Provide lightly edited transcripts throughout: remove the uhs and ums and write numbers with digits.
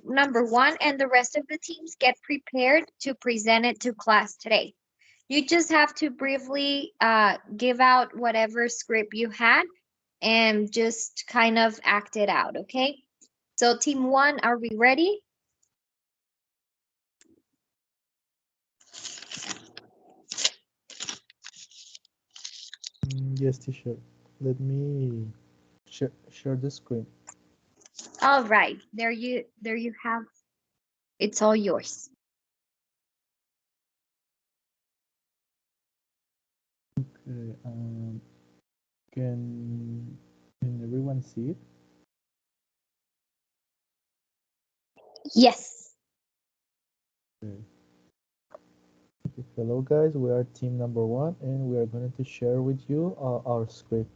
number one and the rest of the teams get prepared to present it to class today. You just have to briefly give out whatever script you had and just kind of act it out, okay? So, team one, are we ready? Yes, teacher. Let me share the screen. All right, there you have. It's all yours. Okay, can can everyone see it? Yes. Okay. Okay, hello guys, we are team number one, and we are going to share with you our script.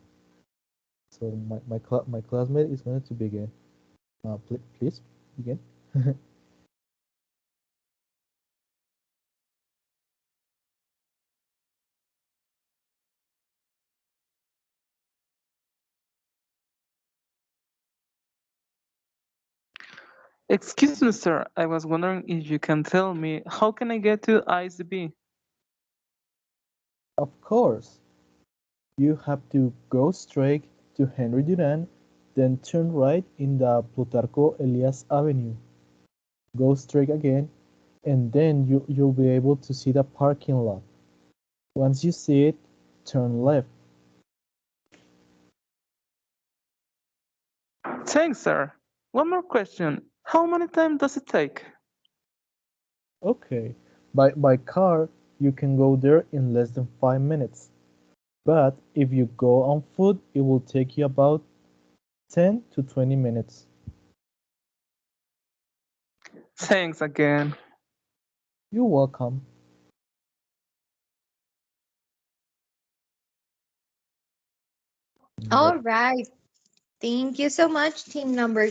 So my classmate is going to begin. Please begin. Excuse me, sir. I was wondering if you can tell me how can I get to ISB? Of course, you have to go straight to Henry Duran, then turn right in the Plutarco Elias Avenue. Go straight again, and then you'll be able to see the parking lot. Once you see it, turn left. Thanks, sir. One more question. How many time does it take? Okay, by car, you can go there in less than 5 minutes. But if you go on foot, it will take you about 10 to 20 minutes. Thanks again. You're welcome. Yep. All right. Thank you so much, team number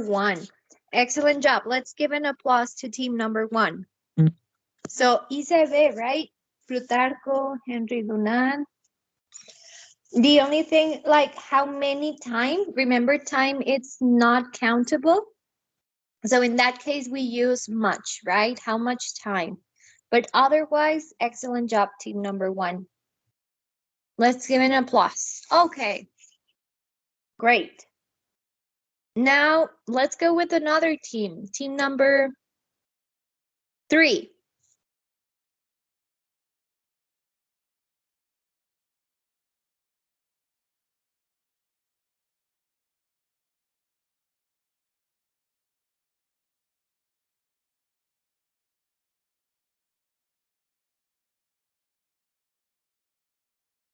one. Excellent job. Let's give an applause to team number one. So ICB, right? Plutarco, Henry Dunan. The only thing, like how many time, remember time, it's not countable. So in that case, we use much, right? How much time? But otherwise, excellent job, team number one. Let's give an applause. Okay, great. Now let's go with another team. Team number three.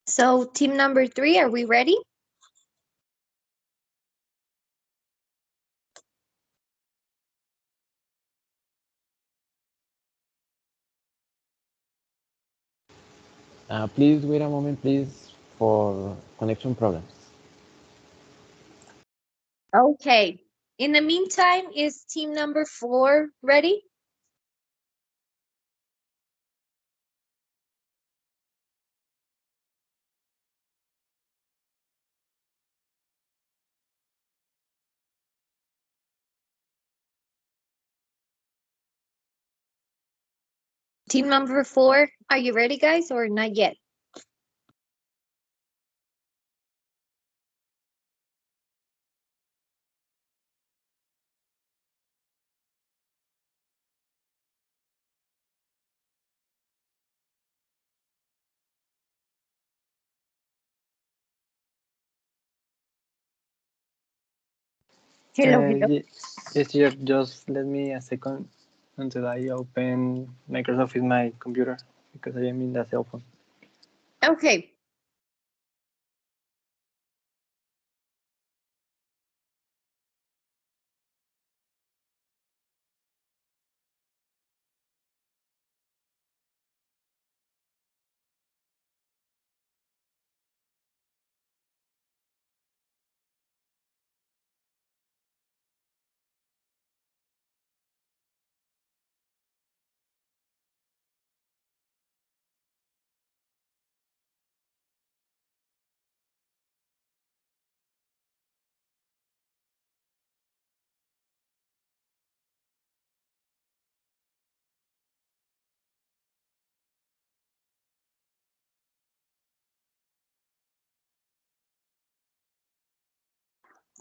So team number three, are we ready? Please wait a moment, please, for connection problems. Okay. In the meantime, is team number four ready? Team number four, are you ready, guys, or not yet? Hello, hello. Yes, dear. Just let me a second until I open Microsoft in my computer because I am in the cell phone. Okay.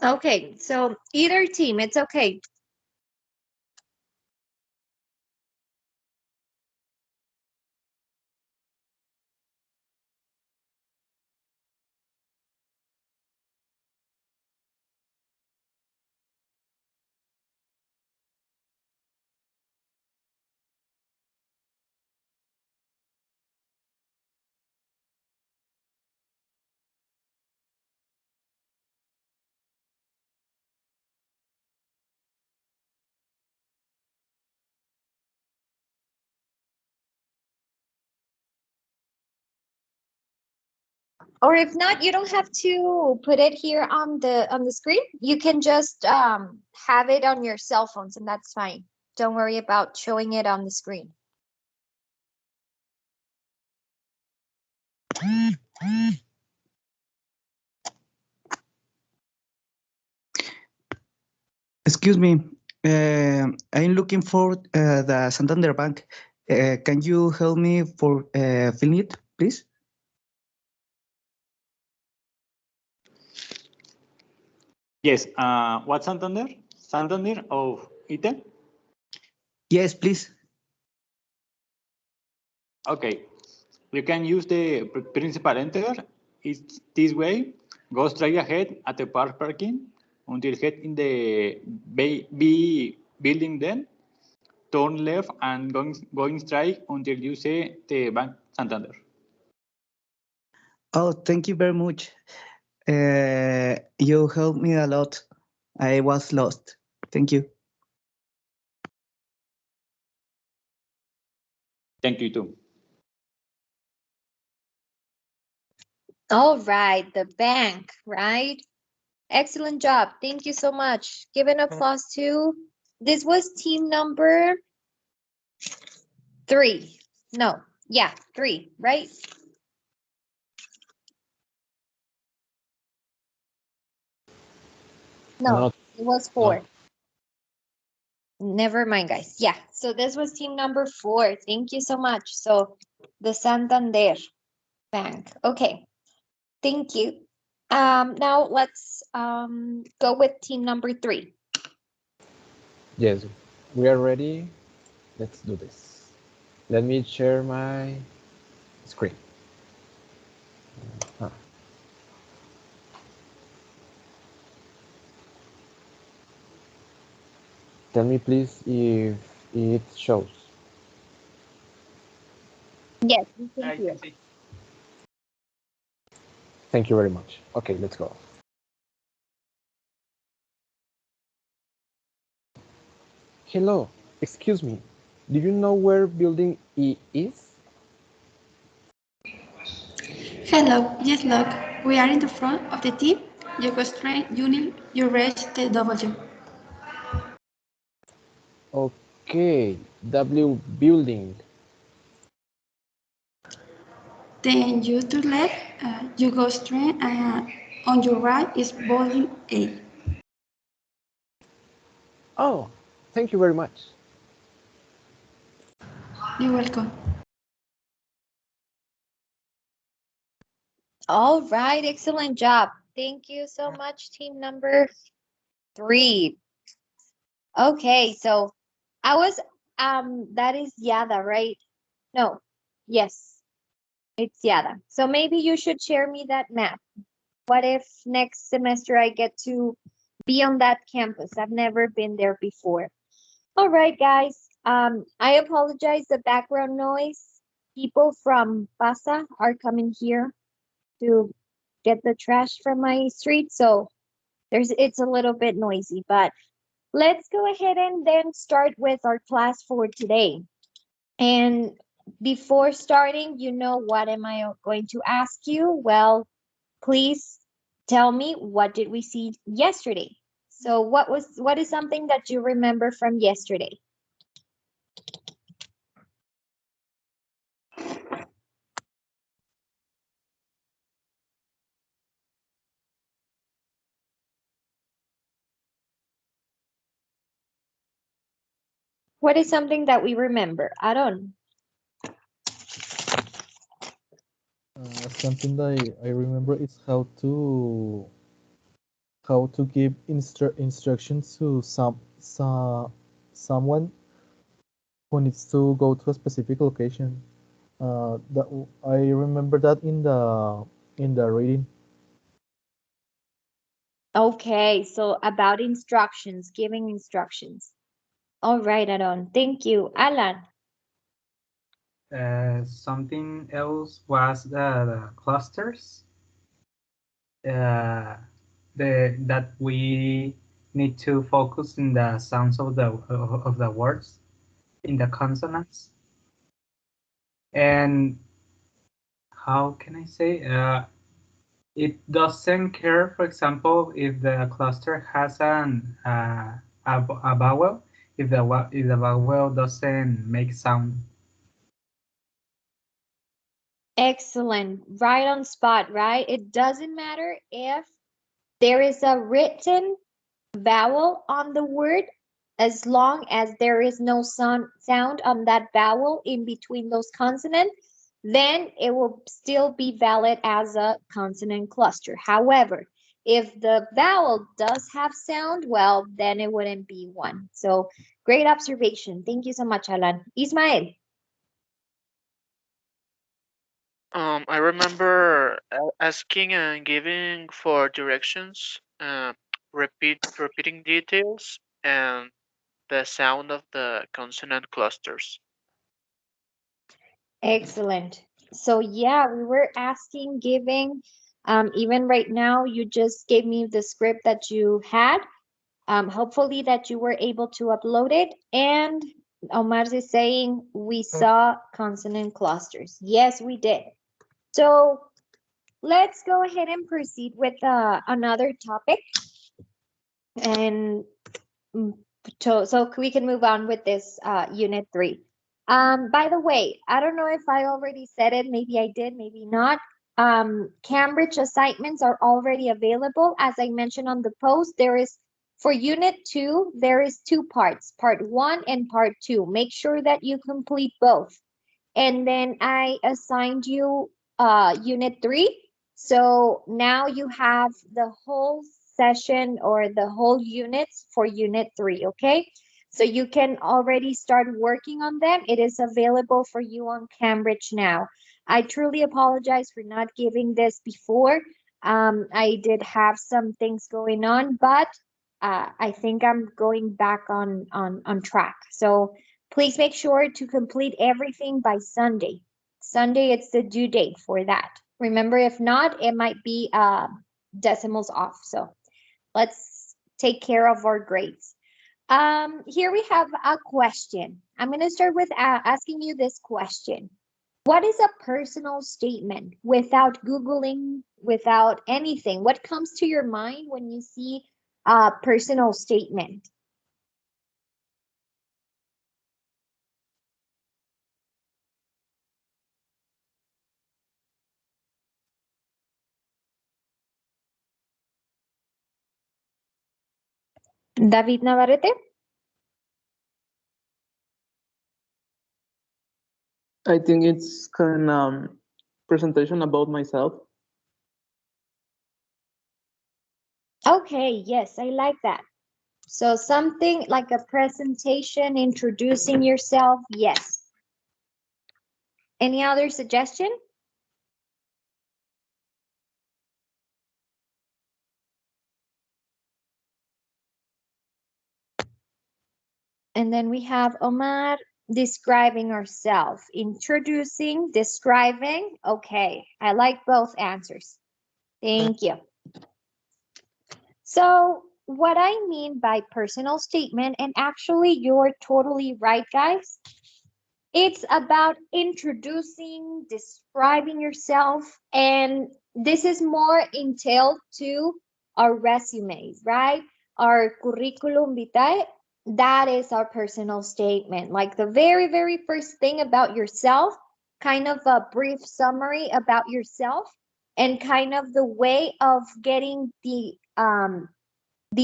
Okay, so either team, it's okay. Or if not, you don't have to put it here on the screen. You can just have it on your cell phones and that's fine. Don't worry about showing it on the screen. Excuse me, I'm looking for the Santander Bank. Can you help me for filling it, please? Yes. What Santander? Santander of ITE? Yes, please. Okay. You can use the principal enter. It's this way. Go straight ahead at the parking until head in the B building. Then turn left and going straight until you see the Bank Santander. Oh, thank you very much. You helped me a lot. I was lost. Thank you. Thank you too. All right, the bank, right? Excellent job. Thank you so much. Give an applause to. This was team number 3. No, yeah, 3, right? No, No, it was no. 4. Never mind, guys. Yeah, so this was team number 4. Thank you so much. So the Santander Bank. Okay, thank you. Now let's go with team number 3. Yes, we are ready. Let's do this. Let me share my screen. Ah, Tell me please if it shows. Yes, we can I hear. can see. Thank you very much. Okay, let's go. Hello, excuse me. Do you know where building E is? Hello, yes, look, we are in the front of the team. You go straight until you reach the W. Okay, W building. Then you to left, you go straight, and on your right is building A. Oh, thank you very much. You're welcome. All right, excellent job. Thank you so much, team number 3. Okay, so I was that is Yada, right? No. Yes, it's Yada. So maybe you should share me that map. What if next semester I get to be on that campus? I've never been there before. All right, guys. I apologize the background noise. People from Pasa are coming here to get the trash from my street, so it's a little bit noisy, but let's go ahead and then start with our class for today. And before starting, you know what am I going to ask you? Well, please tell me, what did we see yesterday? So what is something that you remember from yesterday? What is something that we remember? Aaron. Something that I remember is how to how to give instructions to someone who needs to go to a specific location. That I remember that in the reading. Okay, so about instructions, giving instructions. All right, Aaron. Thank you. Alan. Something else was the clusters. Uh, that we need to focus in the sounds of the words in the consonants. And how can I say? It doesn't care, for example, if the cluster has a vowel, if the vowel doesn't make sound. Excellent. Right on spot, right? It doesn't matter if there is a written vowel on the word, as long as there is no sound on that vowel in between those consonants, then it will still be valid as a consonant cluster. However, if the vowel does have sound, well, then it wouldn't be one. So great observation. Thank you so much, Alan. Ismael. I remember asking and giving for directions, repeating details, and the sound of the consonant clusters. Excellent. So yeah, we were asking, giving, even right now, you just gave me the script that you had. Hopefully that you were able to upload it. And Omar is saying we saw consonant clusters. Yes, we did. So let's go ahead and proceed with another topic. And so we can move on with this unit 3. By the way, I don't know if I already said it, maybe I did, maybe not. Cambridge assignments are already available. As I mentioned on the post, there is for unit 2, there is 2 parts, part 1 and part 2. Make sure that you complete both. And then I assigned you unit 3. So now you have the whole session or the whole units for unit 3, okay? So you can already start working on them. It is available for you on Cambridge now. I truly apologize for not giving this before. I did have some things going on, but I think I'm going back on track. So please make sure to complete everything by Sunday. Sunday, it's the due date for that. Remember, if not, it might be decimals off. So let's take care of our grades. Here we have a question. I'm going to start with asking you this question. What is a personal statement without Googling, without anything? What comes to your mind when you see a personal statement? David Navarrete? I think it's kind of presentation about myself. Okay, yes, I like that. So something like a presentation, introducing yourself, yes. Any other suggestion? And then we have Omar describing ourselves, introducing, describing. Okay, I like both answers. Thank you. So what I mean by personal statement, and actually you're totally right, guys. It's about introducing, describing yourself, and this is more entailed to our resumes, right? Our curriculum vitae, that is our personal statement. Like the very, very first thing about yourself, kind of a brief summary about yourself, and kind of the way of getting the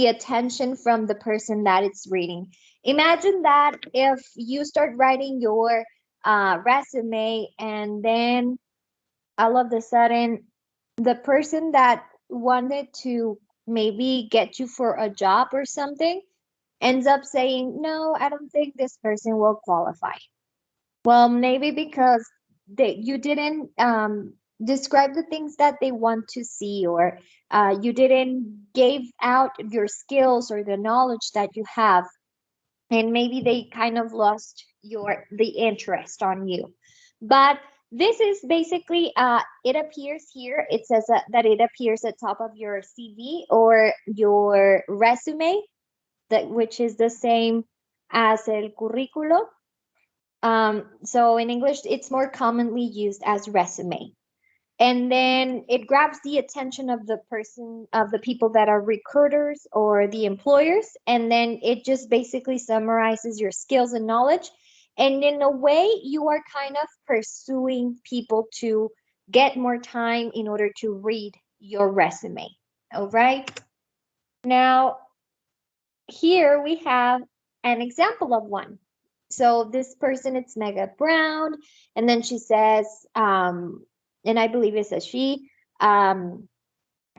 attention from the person that it's reading. Imagine that if you start writing your resume and then all of a sudden the person that wanted to maybe get you for a job or something, ends up saying, no, I don't think this person will qualify. Well, maybe because you didn't describe the things that they want to see, or you didn't give out your skills or the knowledge that you have, and maybe they kind of lost the interest on you. But this is basically it appears here. It says that it appears at top of your CV or your resume, that which is the same as el currículo. So in English, it's more commonly used as resume. And then it grabs the attention of the person, of the people that are recruiters or the employers. And then it just basically summarizes your skills and knowledge. And in a way, you are kind of pursuing people to get more time in order to read your resume. All right. Now, here we have an example of one. So this person, it's Mega Brown, and then she says, and I believe it says she, a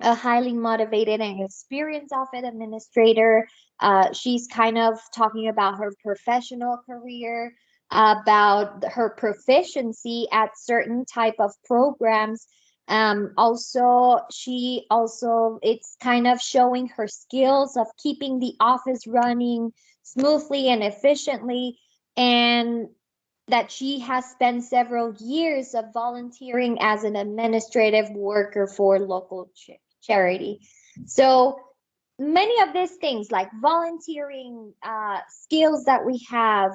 highly motivated and experienced office administrator. She's kind of talking about her professional career, about her proficiency at certain type of programs. Also, it's kind of showing her skills of keeping the office running smoothly and efficiently, and that she has spent several years of volunteering as an administrative worker for local charity. So many of these things like volunteering, skills that we have,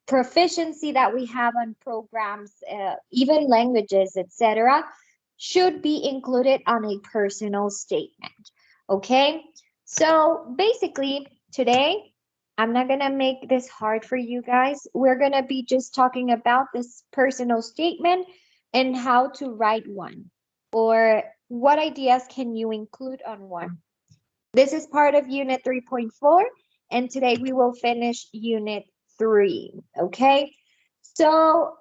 proficiency that we have on programs, even languages, etc., should be included on a personal statement. Okay, so basically today I'm not gonna make this hard for you guys. We're gonna be just talking about this personal statement and how to write one, or what ideas can you include on one. This is part of Unit 3.4, and today we will finish Unit 3, okay? So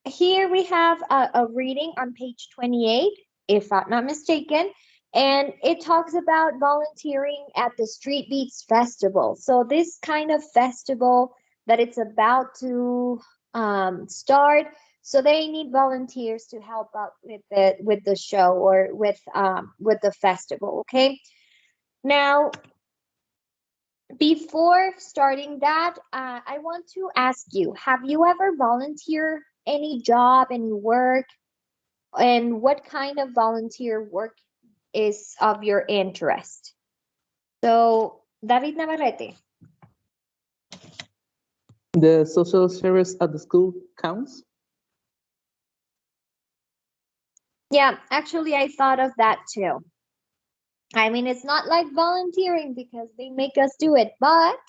here we have a reading on page 28, if I'm not mistaken, and it talks about volunteering at the Street Beats Festival. So this kind of festival that it's about to start, so they need volunteers to help out with the show, or with the festival, okay? Now, before starting that, I want to ask you, have you ever volunteered any job, any work, and what kind of volunteer work is of your interest? So, David Navarrete. The social service at the school counts? Yeah, actually, I thought of that too. I mean, it's not like volunteering because they make us do it, but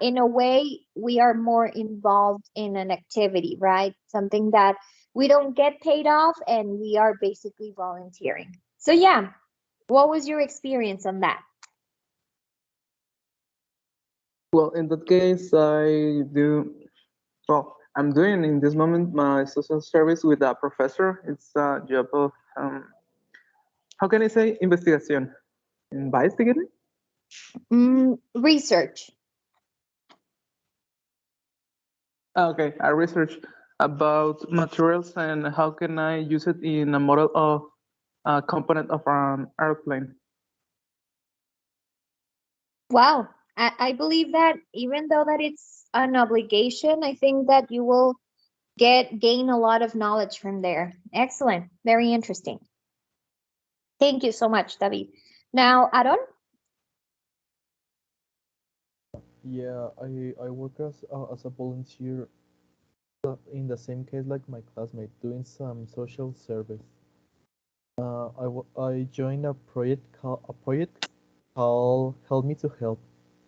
in a way, we are more involved in an activity, right? Something that we don't get paid off, and we are basically volunteering. So, yeah, what was your experience on that? Well, in that case, I'm doing in this moment my social service with a professor. It's a job of, how can I say, investigation? Investigating? Research. Okay, I research about materials and how can I use it in a model of a component of an airplane. Wow. I believe that even though that it's an obligation, I think that you will gain a lot of knowledge from there. Excellent. Very interesting. Thank you so much, David. Now, Aaron? Yeah, I work as a volunteer in the same case like my classmate, doing some social service. I joined a project called Help Me to Help.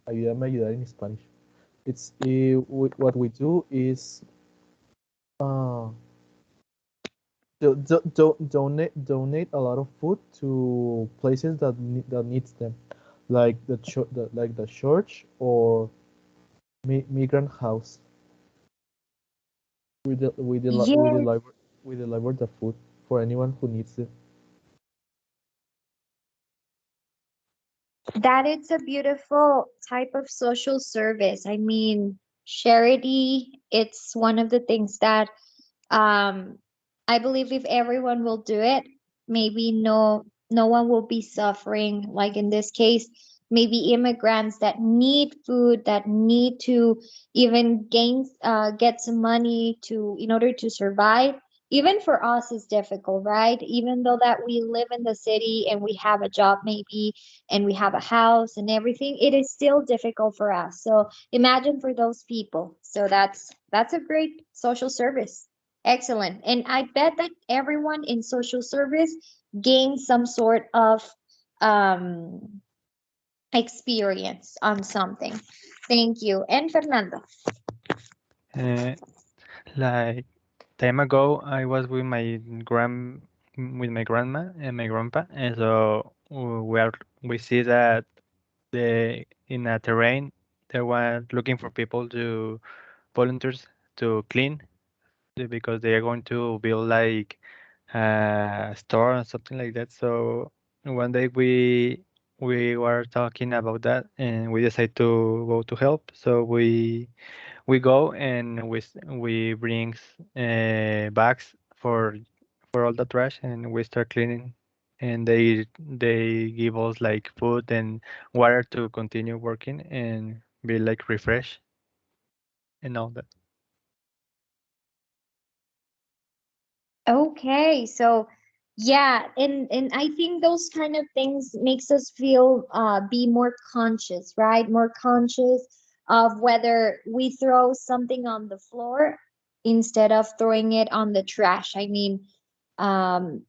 Ayúdame a ayudar in Spanish. What we do is uh, donate a lot of food to places that needs them, like the church or migrant house. Yeah. We deliver the food for anyone who needs it. That it's a beautiful type of social service. I mean, charity, it's one of the things that um I believe if everyone will do it, maybe no one will be suffering. Like in this case, maybe immigrants that need food, that need to even gain get some money to in order to survive. Even for us is difficult, right? Even though that we live in the city and we have a job maybe and we have a house and everything, it is still difficult for us. So imagine for those people. So that's a great social service. Excellent. And I bet that everyone in social service gains some sort of um, experience on something. Thank you. And Fernando. Uh, like time ago, I was with my grandma and my grandpa, and so we see that the in a terrain they were looking for people to volunteers to clean because they are going to build like a store or something like that. So one day we were talking about that and we decided to go to help. So we go and we bring bags for all the trash and we start cleaning. And they give us like food and water to continue working and be like refreshed and all that. Okay, so yeah, and I think those kind of things makes us feel be more conscious, right? More conscious of whether we throw something on the floor instead of throwing it on the trash. I mean, um,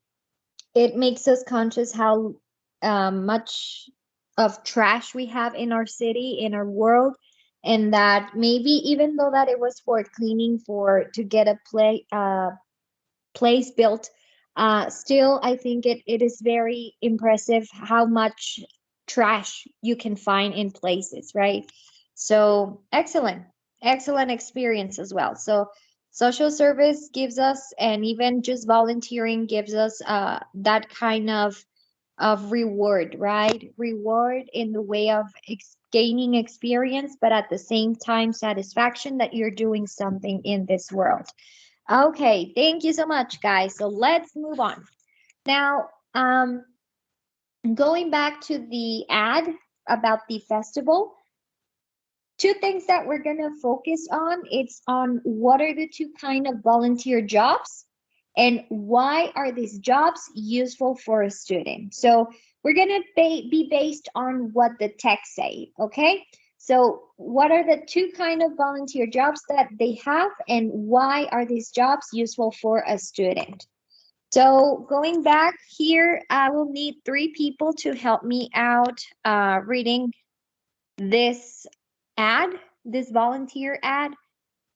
it makes us conscious how much of trash we have in our city, in our world, and that maybe even though that it was for cleaning for to get a place built, still I think it is very impressive how much trash you can find in places, right? So excellent, excellent experience as well. So social service gives us, and even just volunteering gives us that kind of reward, right? Reward in the way of gaining experience, but at the same time satisfaction that you're doing something in this world. Okay, thank you so much, guys. So let's move on. Now, going back to the ad about the festival, two things that we're gonna focus on. It's on what are the two kind of volunteer jobs and why are these jobs useful for a student. So we're gonna be based on what the text say, okay? So what are the two kind of volunteer jobs that they have and why are these jobs useful for a student? So going back here, I will need three people to help me out reading this ad, this volunteer ad,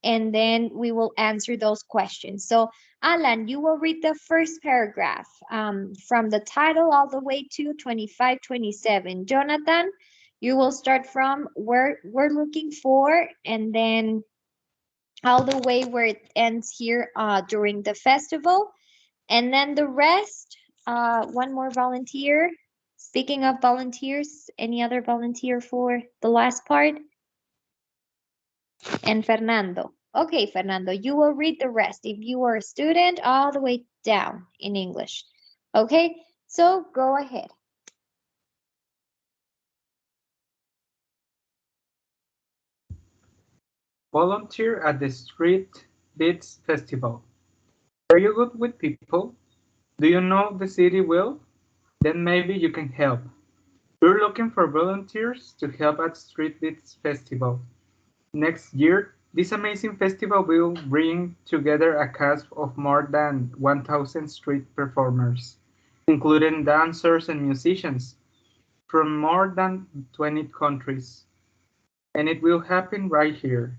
and then we will answer those questions. So, Alan, you will read the first paragraph from the title all the way to 25, 27. Jonathan, you will start from where we're looking for, and then all the way where it ends here during the festival. And then the rest, one more volunteer. Speaking of volunteers, any other volunteer for the last part? And Fernando. Okay, Fernando, you will read the rest if you are a student all the way down in English. Okay, so go ahead. Volunteer at the Street Beats Festival. Are you good with people? Do you know the city well? Then maybe you can help. We're looking for volunteers to help at Street Beats Festival. Next year, this amazing festival will bring together a cast of more than 1,000 street performers, including dancers and musicians from more than 20 countries. And it will happen right here,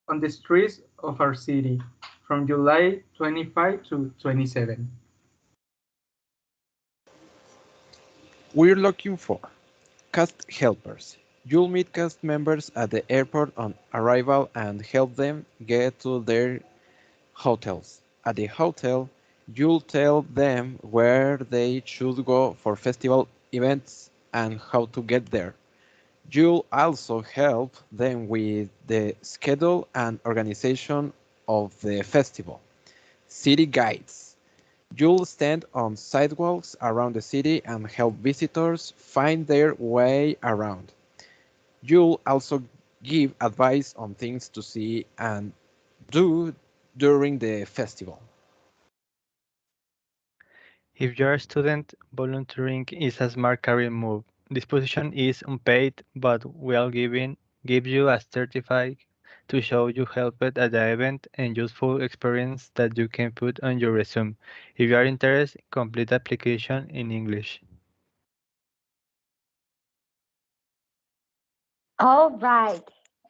on the streets of our city, from July 25 to 27. We're looking for cast helpers. You'll meet cast members at the airport on arrival and help them get to their hotels. At the hotel, you'll tell them where they should go for festival events and how to get there. You'll also help them with the schedule and organization of the festival. City guides. You'll stand on sidewalks around the city and help visitors find their way around. You'll also give advice on things to see and do during the festival. If you're a student, volunteering is a smart career move. This position is unpaid, but will give you a certificate to show you helped at the event and useful experience that you can put on your resume. If you are interested, complete the application in English. All right.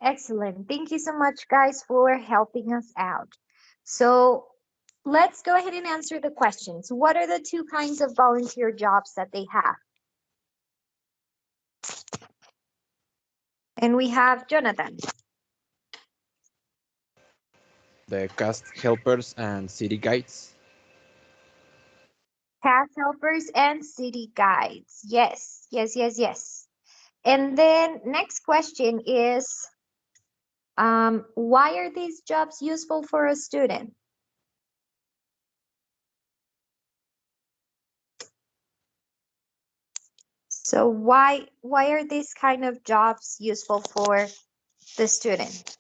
Excellent. Thank you so much, guys, for helping us out. So let's go ahead and answer the questions. What are the two kinds of volunteer jobs that they have? And we have Jonathan. The cast helpers and city guides. Path helpers and city guides. Yes, yes, yes, yes. And then next question is, why are these jobs useful for a student? So why are these kind of jobs useful for the student?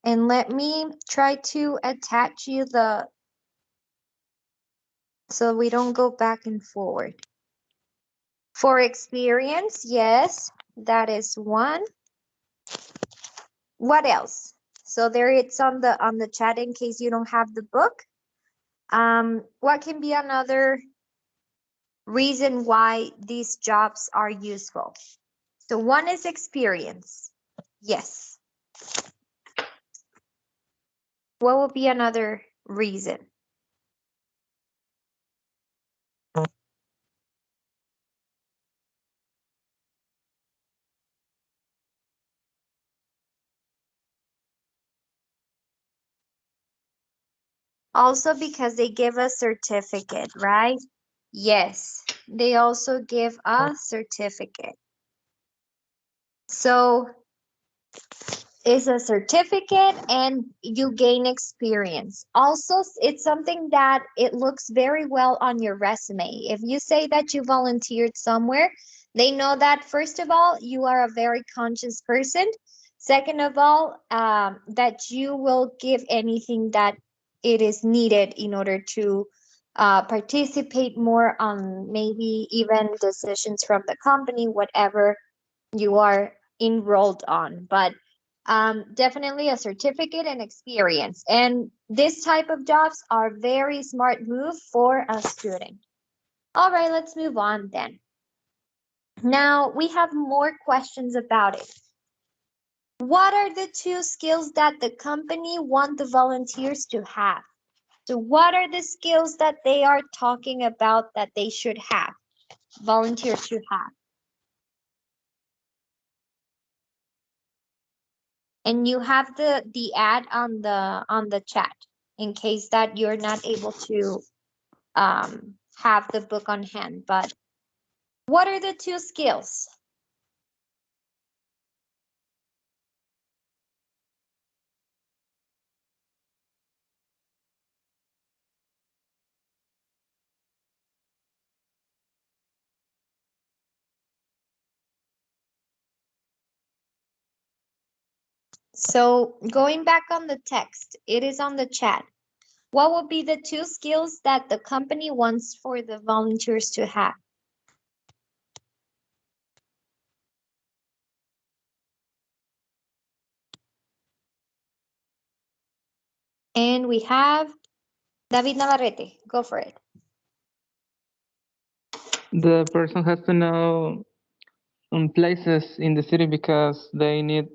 And let me try to attach you so we don't go back and forward. For experience, yes, that is one. What else? So there it's on the chat in case you don't have the book. What can be another reason why these jobs are useful? So one is experience. Yes. What would be another reason? Also because they give a certificate, right? Yes, they also give a certificate. So it's a certificate and you gain experience. Also, it's something that it looks very well on your resume. If you say that you volunteered somewhere, they know that first of all, you are a very conscious person. Second of all, that you will give anything that it is needed in order to participate more on maybe even decisions from the company, whatever you are enrolled on. But definitely a certificate and experience. And this type of jobs are very smart move for a student. All right, let's move on then. Now we have more questions about it. What are the two skills that the company want the volunteers to have? So what are the skills that they are talking about that they should have, volunteers should have? And you have the ad on the chat in case that you're not able to have the book on hand. But what are the two skills? So going back on the text, it is on the chat. What would be the two skills that the company wants for the volunteers to have? And we have David Navarrete. Go for it. The person has to know places in the city because they need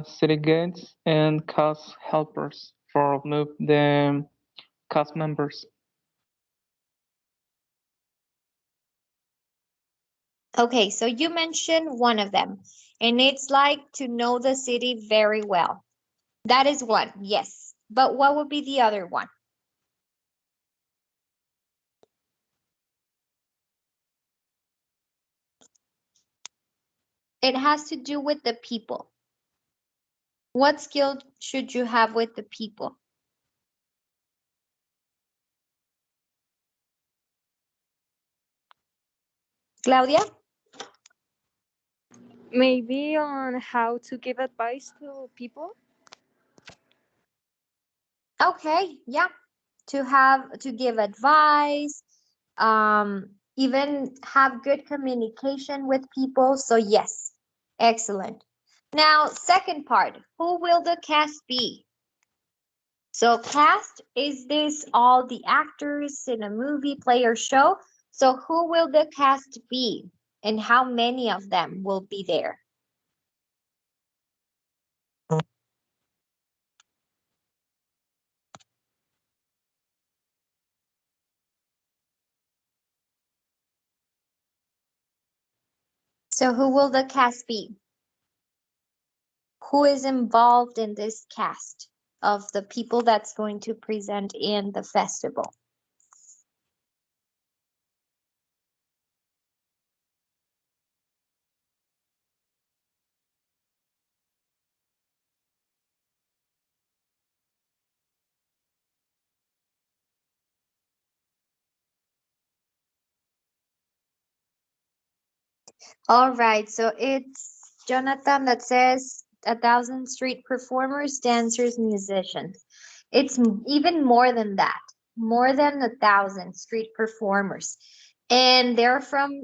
city guides and cast helpers for move the cast members. Okay, so you mentioned one of them, and it's like to know the city very well. That is one, yes. But what would be the other one? It has to do with the people. What skill should you have with the people? Claudia? Maybe on how to give advice to people. Okay, yeah. To give advice, even have good communication with people. So yes, excellent. Now, second part, who will the cast be? So cast, is this all the actors in a movie, play, or show? So who will the cast be? And how many of them will be there? So who will the cast be? Who is involved in this cast of the people that's going to present in the festival? All right, so it's Jonathan that says 1,000 street performers, dancers, musicians. It's even more than that, more than 1,000 street performers. And they're from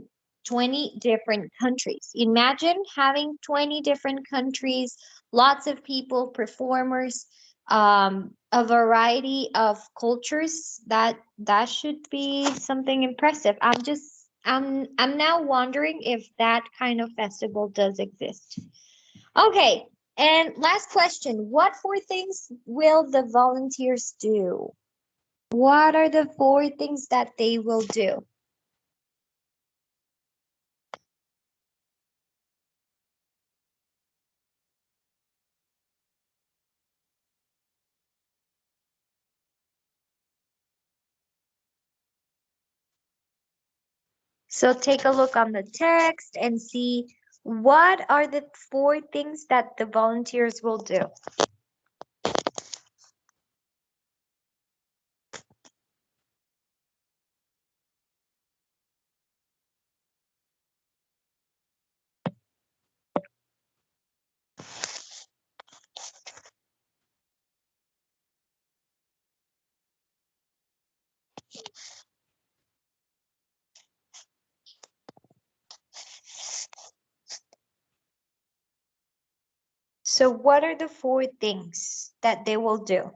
20 different countries. Imagine having 20 different countries, lots of people, performers, a variety of cultures. That should be something impressive. I'm now wondering if that kind of festival does exist. Okay, and last question. What four things will the volunteers do? What are the four things that they will do? So take a look on the text and see what are the four things that the volunteers will do. So what are the four things that they will do?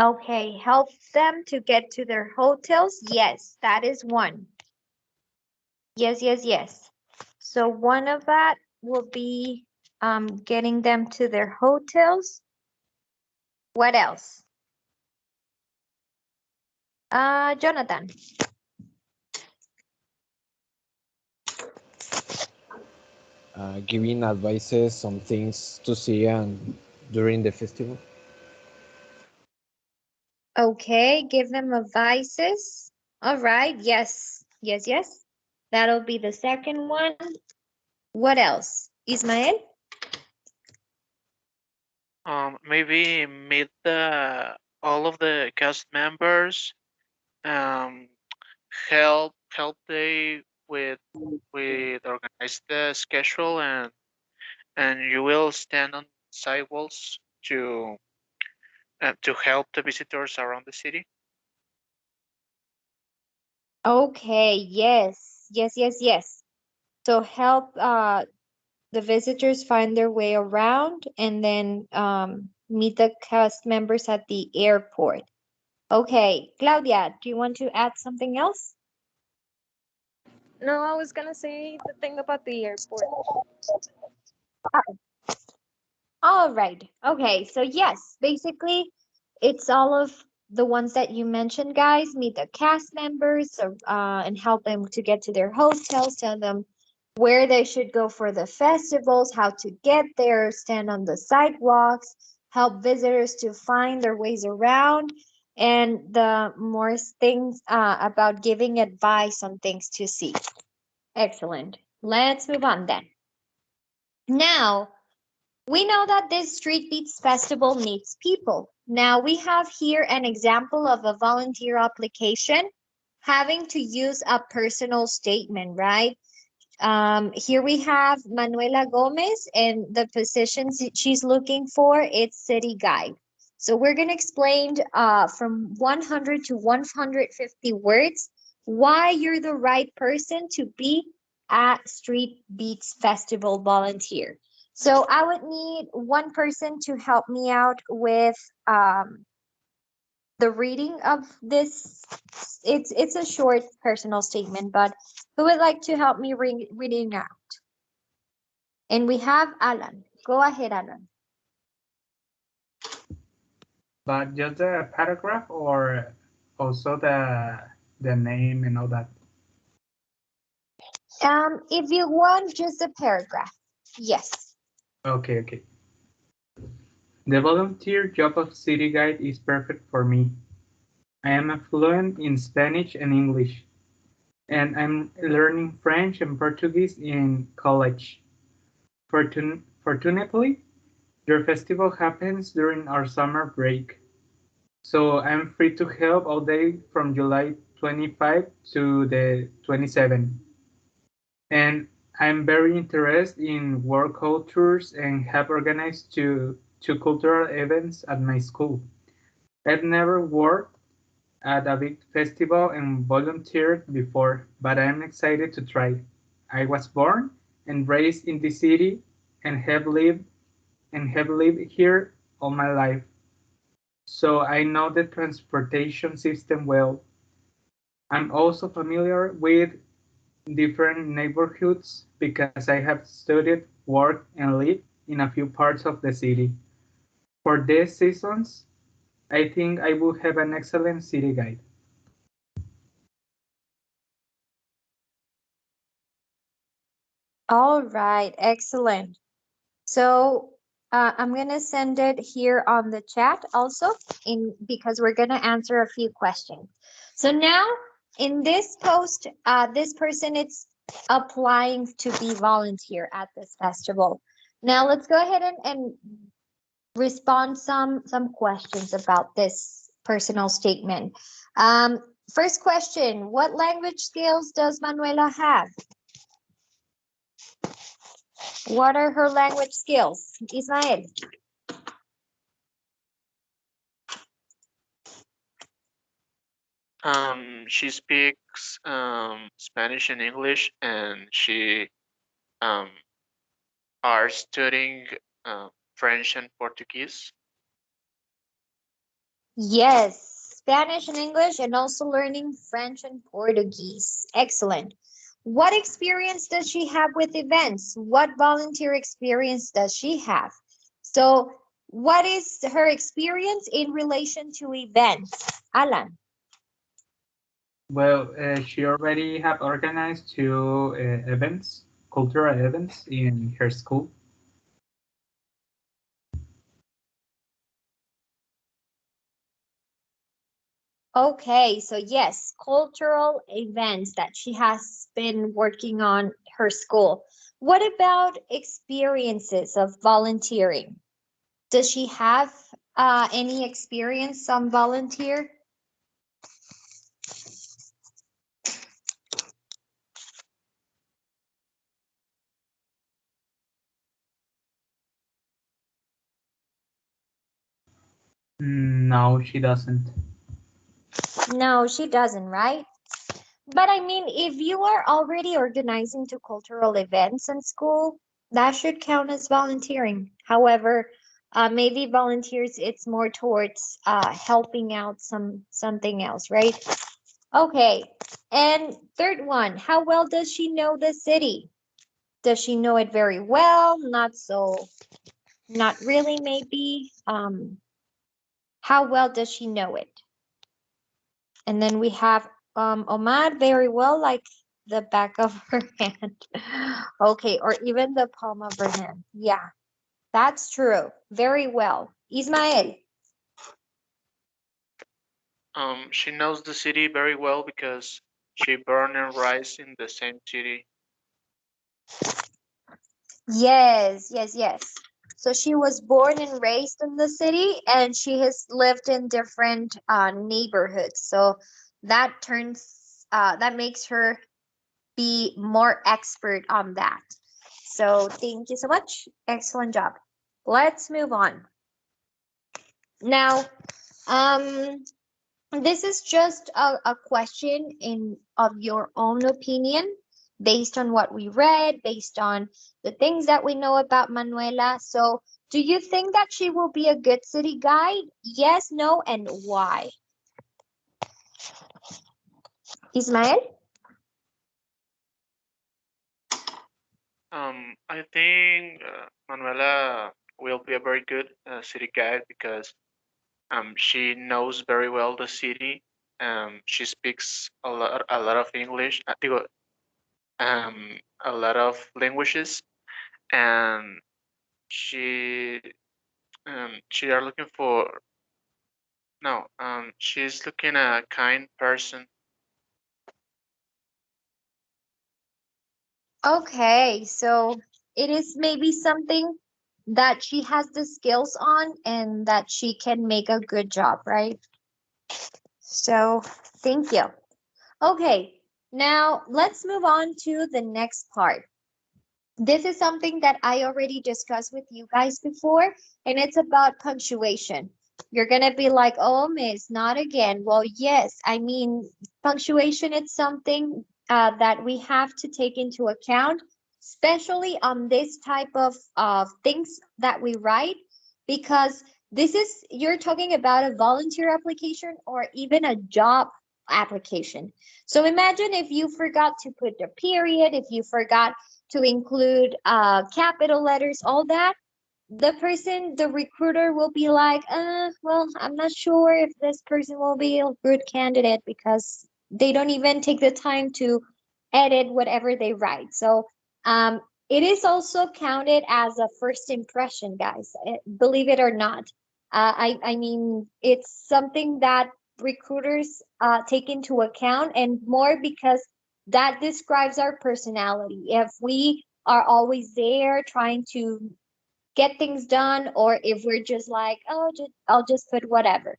Okay, help them to get to their hotels. Yes, that is one. Yes, yes, yes. So one of that will be getting them to their hotels. What else? Jonathan. Giving advices on things to see and during the festival. Okay, give them advices. All right, yes, yes, yes. That'll be the second one. What else? Ismael? Maybe meet the all of the cast members. Um, help they with organize the schedule, and you will stand on sidewalks to help the visitors around the city. Okay, yes, yes, yes, yes. So help the visitors find their way around and then meet the cast members at the airport. Okay, Claudia, do you want to add something else? No, I was gonna say the thing about the airport. All right. Okay. So yes, basically, it's all of the ones that you mentioned, guys. Meet the cast members, and help them to get to their hotels. Tell them where they should go for the festivals, how to get there, stand on the sidewalks, help visitors to find their ways around, and the more things about giving advice on things to see. Excellent. Let's move on then. Now, we know that this Street Beats Festival needs people. Now we have here an example of a volunteer application having to use a personal statement, right? Here we have Manuela Gomez, and the position she's looking for it's city guide. So we're gonna explain from 100 to 150 words why you're the right person to be a Street Beats Festival volunteer. So I would need one person to help me out with the reading of this. It's a short personal statement, but who would like to help me reading out? And we have Alan. Go ahead, Alan. But just the paragraph or also the name and all that? If you want just a paragraph, yes. Okay. The volunteer job of city guide is perfect for me. I am fluent in Spanish and English, and I'm learning French and Portuguese in college. Fortunately, your festival happens during our summer break, so I'm free to help all day from July 25 to the 27th. And I'm very interested in work cultures and have organized two cultural events at my school. I've never worked at a big festival and volunteered before, but I'm excited to try. I was born and raised in the city and have lived here all my life, so I know the transportation system well. I'm also familiar with different neighborhoods because I have studied, worked, and lived in a few parts of the city. For these seasons, I think I would have an excellent city guide. All right, excellent. So I'm gonna send it here on the chat also, in because we're gonna answer a few questions. So now in this post, this person it's applying to be volunteer at this festival. Now let's go ahead and respond some questions about this personal statement. Um, First question, what language skills does Manuela have? What are her language skills? Ismael. She speaks Spanish and English, and she um are studying French and Portuguese. Yes, Spanish and English, and also learning French and Portuguese. Excellent. What experience does she have with events? What volunteer experience does she have? So, what is her experience in relation to events? Alan. Well, she already have organized two events, cultural events in her school. Okay, so yes, cultural events that she has been working on her school. What about experiences of volunteering? Does she have any experience on volunteer? No, she doesn't. No, she doesn't, right? But I mean, if you are already organizing to cultural events in school, that should count as volunteering. However, maybe volunteers, it's more towards helping out something else, right? Okay. And third one, how well does she know the city? Does she know it very well? Not so Not really, maybe. How well does she know it? And then we have Omar, very well, like the back of her hand. Okay, or even the palm of her hand. Yeah, that's true. Very well. Ismael. She knows the city very well because she born and raised in the same city. Yes, yes, yes. So she was born and raised in the city and she has lived in different neighborhoods. So that makes her be more expert on that. So thank you so much. Excellent job. Let's move on. Now, um, this is just a question in of your own opinion based on what we read, based on the things that we know about Manuela. So, do you think that she will be a good city guide? Yes, no, and why? Ismael? I think Manuela will be a very good city guide because she knows very well the city. She speaks a lot of English, a lot of languages, and she she are looking for no, she's looking a kind person. Okay, so it is maybe something that she has the skills on and that she can make a good job, right? So, thank you. Okay, now let's move on to the next part. This is something that I already discussed with you guys before, and it's about punctuation. You're gonna be like, oh, miss, not again. Well, yes, I mean, punctuation is something that we have to take into account, especially on this type of things that we write, because this is, you're talking about a volunteer application or even a job application. So imagine if you forgot to put the period, if you forgot to include capital letters, all that, the recruiter will be like, well, I'm not sure if this person will be a good candidate because they don't even take the time to edit whatever they write. So, it is also counted as a first impression, guys, believe it or not. I mean, it's something that recruiters take into account, and more because that describes our personality. If we are always there trying to get things done, or if we're just like, oh, I'll just put whatever.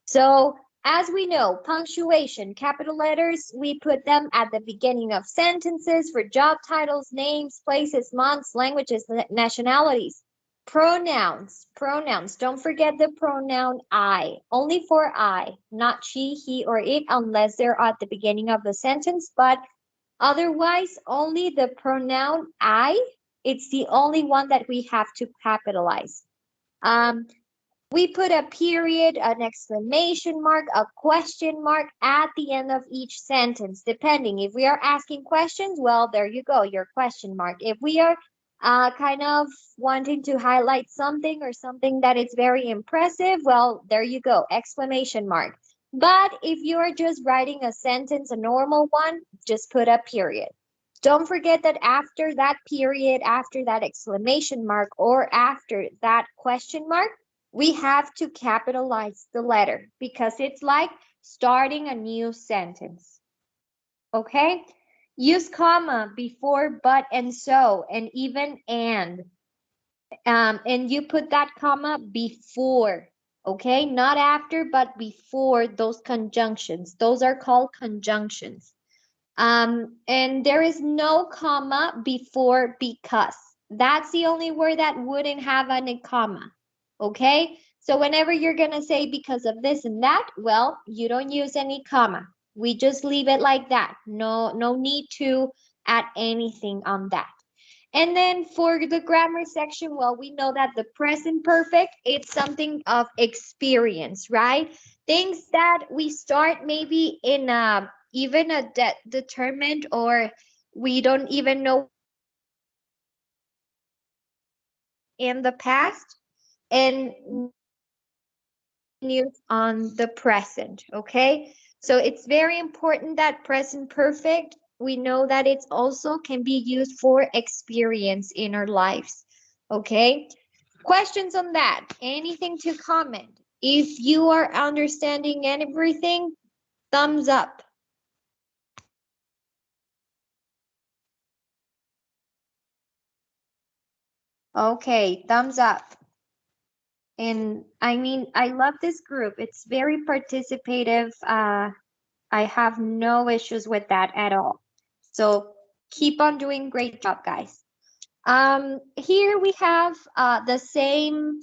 So, as we know, punctuation, capital letters, we put them at the beginning of sentences for job titles, names, places, months, languages, nationalities. Pronouns. Don't forget the pronoun I. Only for I, not she, he, or it, unless they're at the beginning of the sentence. But otherwise, only the pronoun I. It's the only one that we have to capitalize. Um, we put a period, an exclamation mark, a question mark at the end of each sentence, depending. If we are asking questions, well, there you go, your question mark. If we are kind of wanting to highlight something or something that is very impressive, well, there you go, exclamation mark. But if you're just writing a sentence, a normal one, just put a period. Don't forget that after that period, after that exclamation mark, or after that question mark, we have to capitalize the letter because it's like starting a new sentence. Okay? Use comma before but and so and even and. And you put that comma before, okay? Not after, but before those conjunctions. Those are called conjunctions. And there is no comma before because. That's the only word that wouldn't have a comma. Okay? So whenever you're gonna say because of this and that, well, you don't use any comma. We just leave it like that. No need to add anything on that. And then for the grammar section, well, we know that the present perfect, it's something of experience, right? Things that we start maybe in even a determined, or we don't even know in the past and continues on the present, okay? So it's very important that present perfect, we know that it's also can be used for experience in our lives, okay? Questions on that? Anything to comment? If you are understanding everything, thumbs up. Okay, thumbs up. And I mean, I love this group. It's very participative. I have no issues with that at all. So keep on doing great job, guys. Here we have the same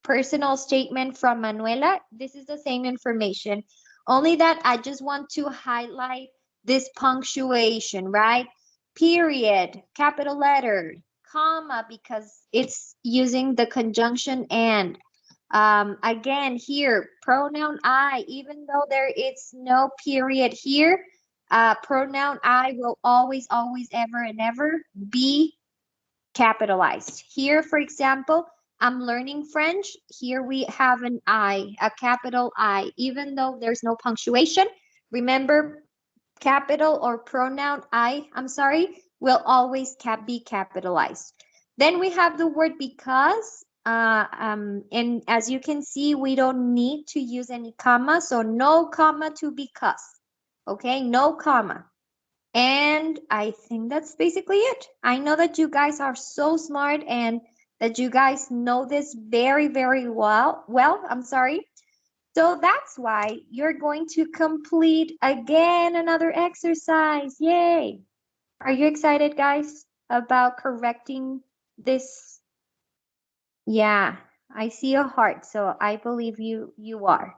personal statement from Manuela. This is the same information, only that I just want to highlight this punctuation, right? Period, capital letter, comma, because it's using the conjunction and. Again, here, pronoun I, even though there is no period here, pronoun I will always, always, ever, and ever be capitalized. Here, for example, I'm learning French. Here we have an I, a capital I, even though there's no punctuation. Remember, capital or pronoun I'm sorry, will always be capitalized. Then we have the word because, and as you can see, we don't need to use any comma, so no comma to because. Okay, no comma. And I think that's basically it. I know that you guys are so smart and that you guys know this very, very well. Well, I'm sorry. So that's why you're going to complete again another exercise. Yay! Are you excited, guys, about correcting this? Yeah, I see a heart, so I believe you are.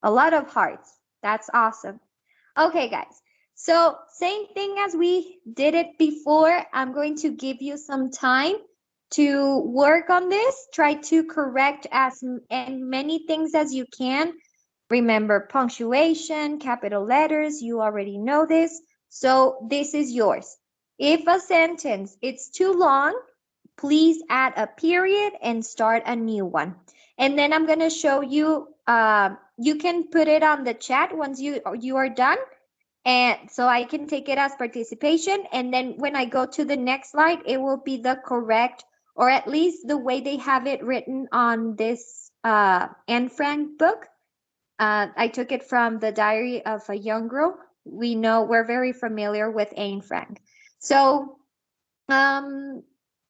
A lot of hearts. That's awesome. Okay, guys. So same thing as we did it before. I'm going to give you some time to work on this. Try to correct as and many things as you can. Remember punctuation, capital letters. You already know this. So this is yours. If a sentence it's too long, please add a period and start a new one. And then I'm going to show you, you can put it on the chat once you are done. And so I can take it as participation. And then when I go to the next slide, it will be the correct, or at least the way they have it written on this Anne Frank book. I took it from the Diary of a Young Girl. We know we're very familiar with Anne Frank. So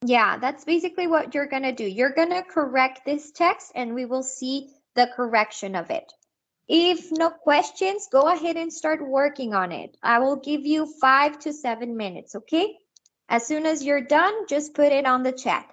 yeah, that's basically what you're going to do. You're going to correct this text and we will see the correction of it. If no questions, go ahead and start working on it. I will give you 5 to 7 minutes, okay? As soon as you're done, just put it on the chat.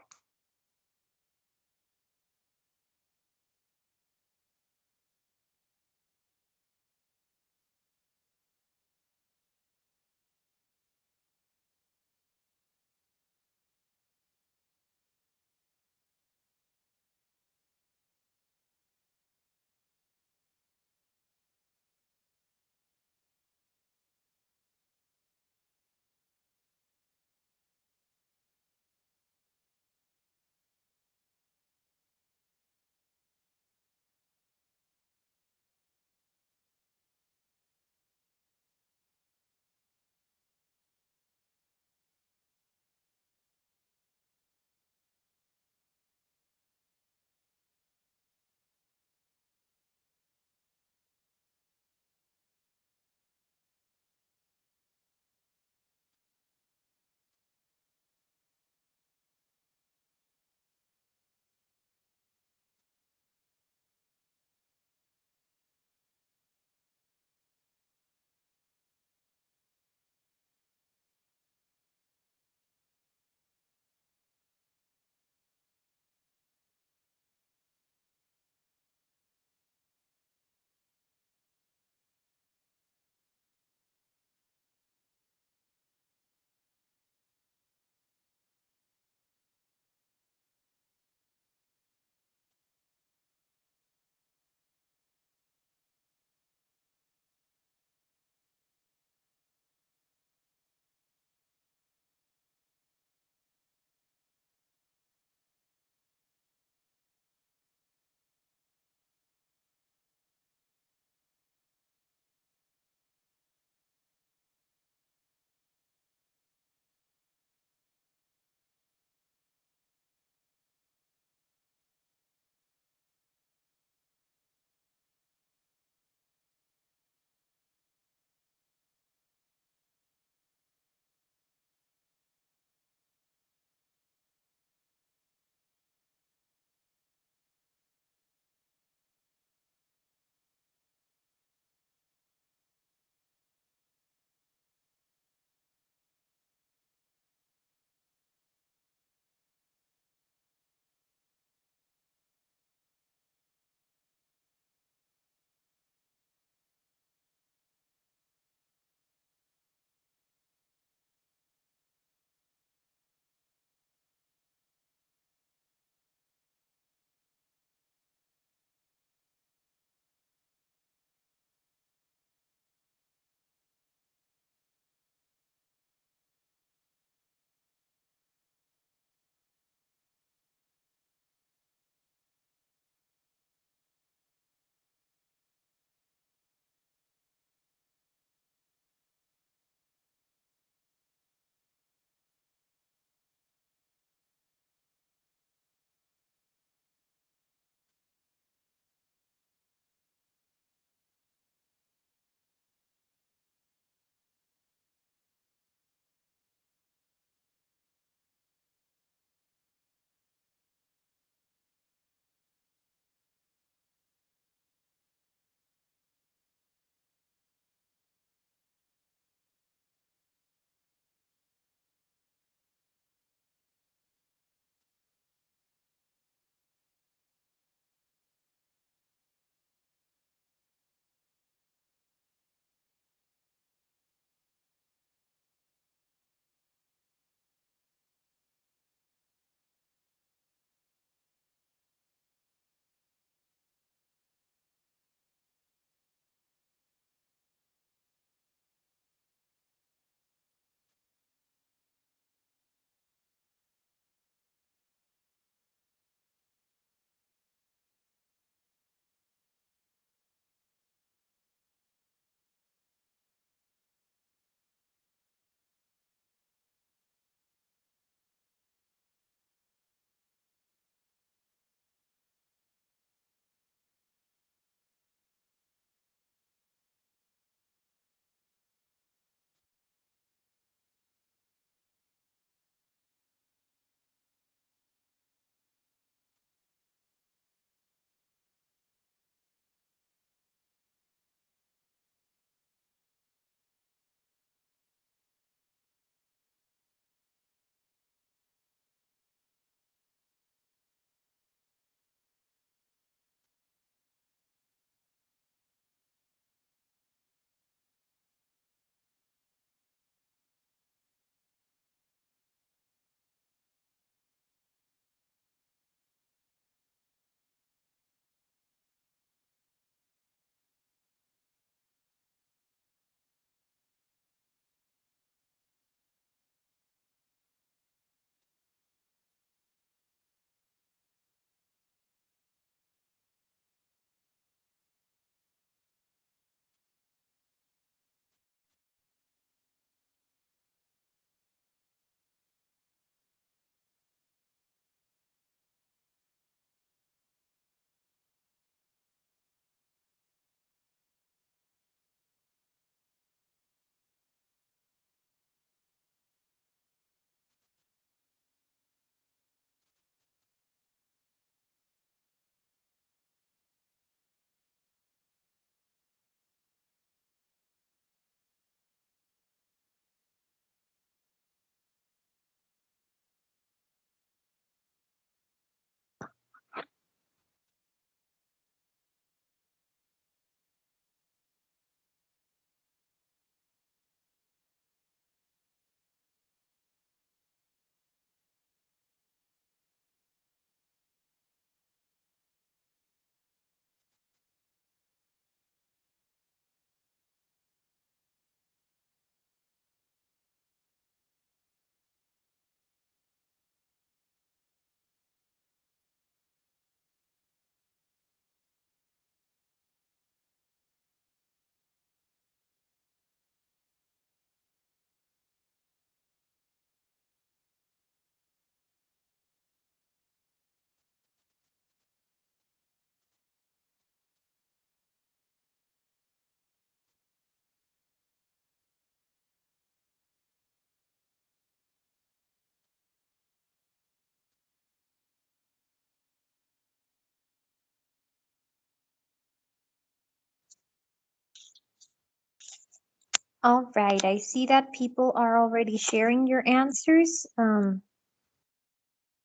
All right, I see that people are already sharing your answers.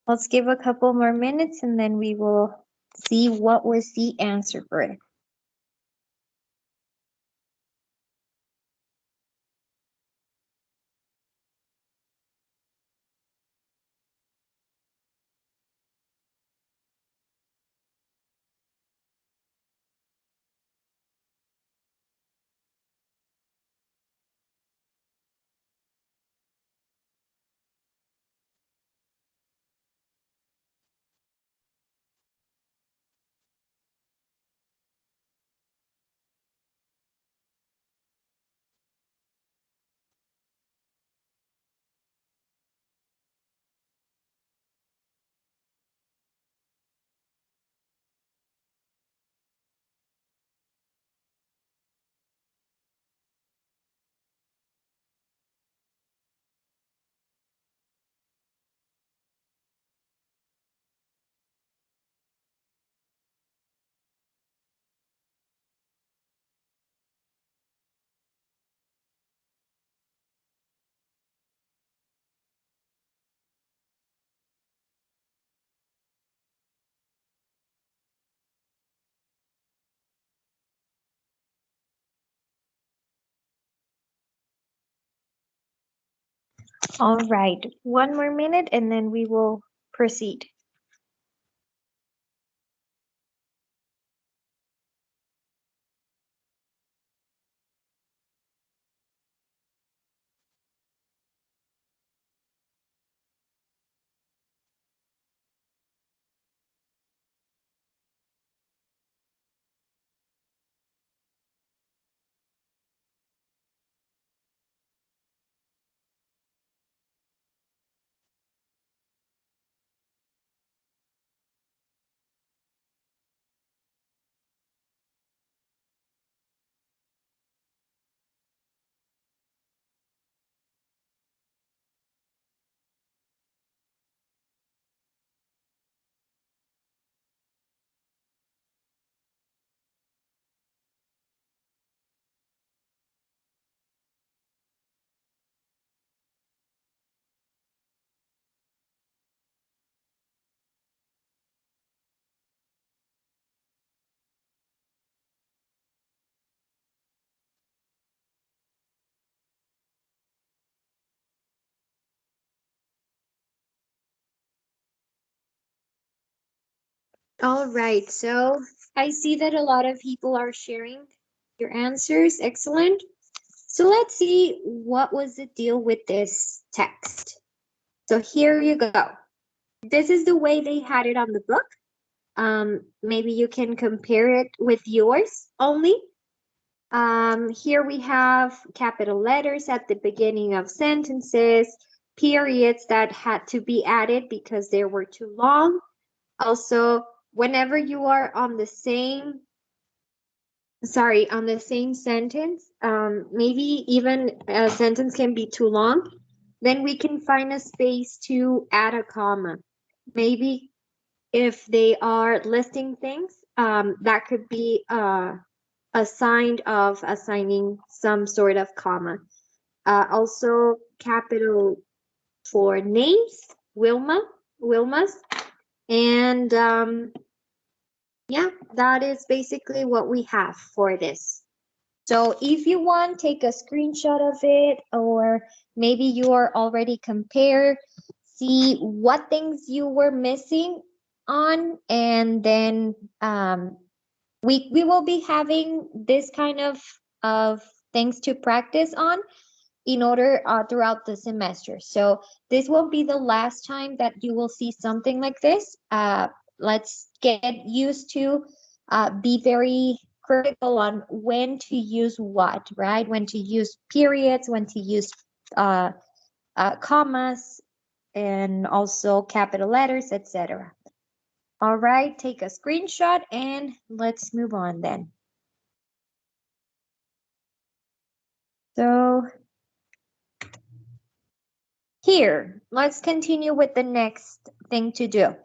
Let's give a couple more minutes and then we will see what was the answer for it. All right, one more minute and then we will proceed. All right, so I see that a lot of people are sharing your answers. Excellent. So let's see what was the deal with this text. So here you go. This is the way they had it on the book. Maybe you can compare it with yours only. Here we have capital letters at the beginning of sentences, periods that had to be added because they were too long. Also, whenever you are on the same sentence, maybe even a sentence can be too long, then we can find a space to add a comma. Maybe if they are listing things, that could be a sign of assigning some sort of comma. Also, capital for names, Wilma's, and yeah, that is basically what we have for this. So if you want, take a screenshot of it, or maybe you are already compared, see what things you were missing on, and then we will be having this kind of things to practice on in order throughout the semester. So this won't be the last time that you will see something like this. Let's get used to be very critical on when to use what, right? When to use periods, when to use commas, and also capital letters, etc. All right, take a screenshot and let's move on then. So here, let's continue with the next thing to do.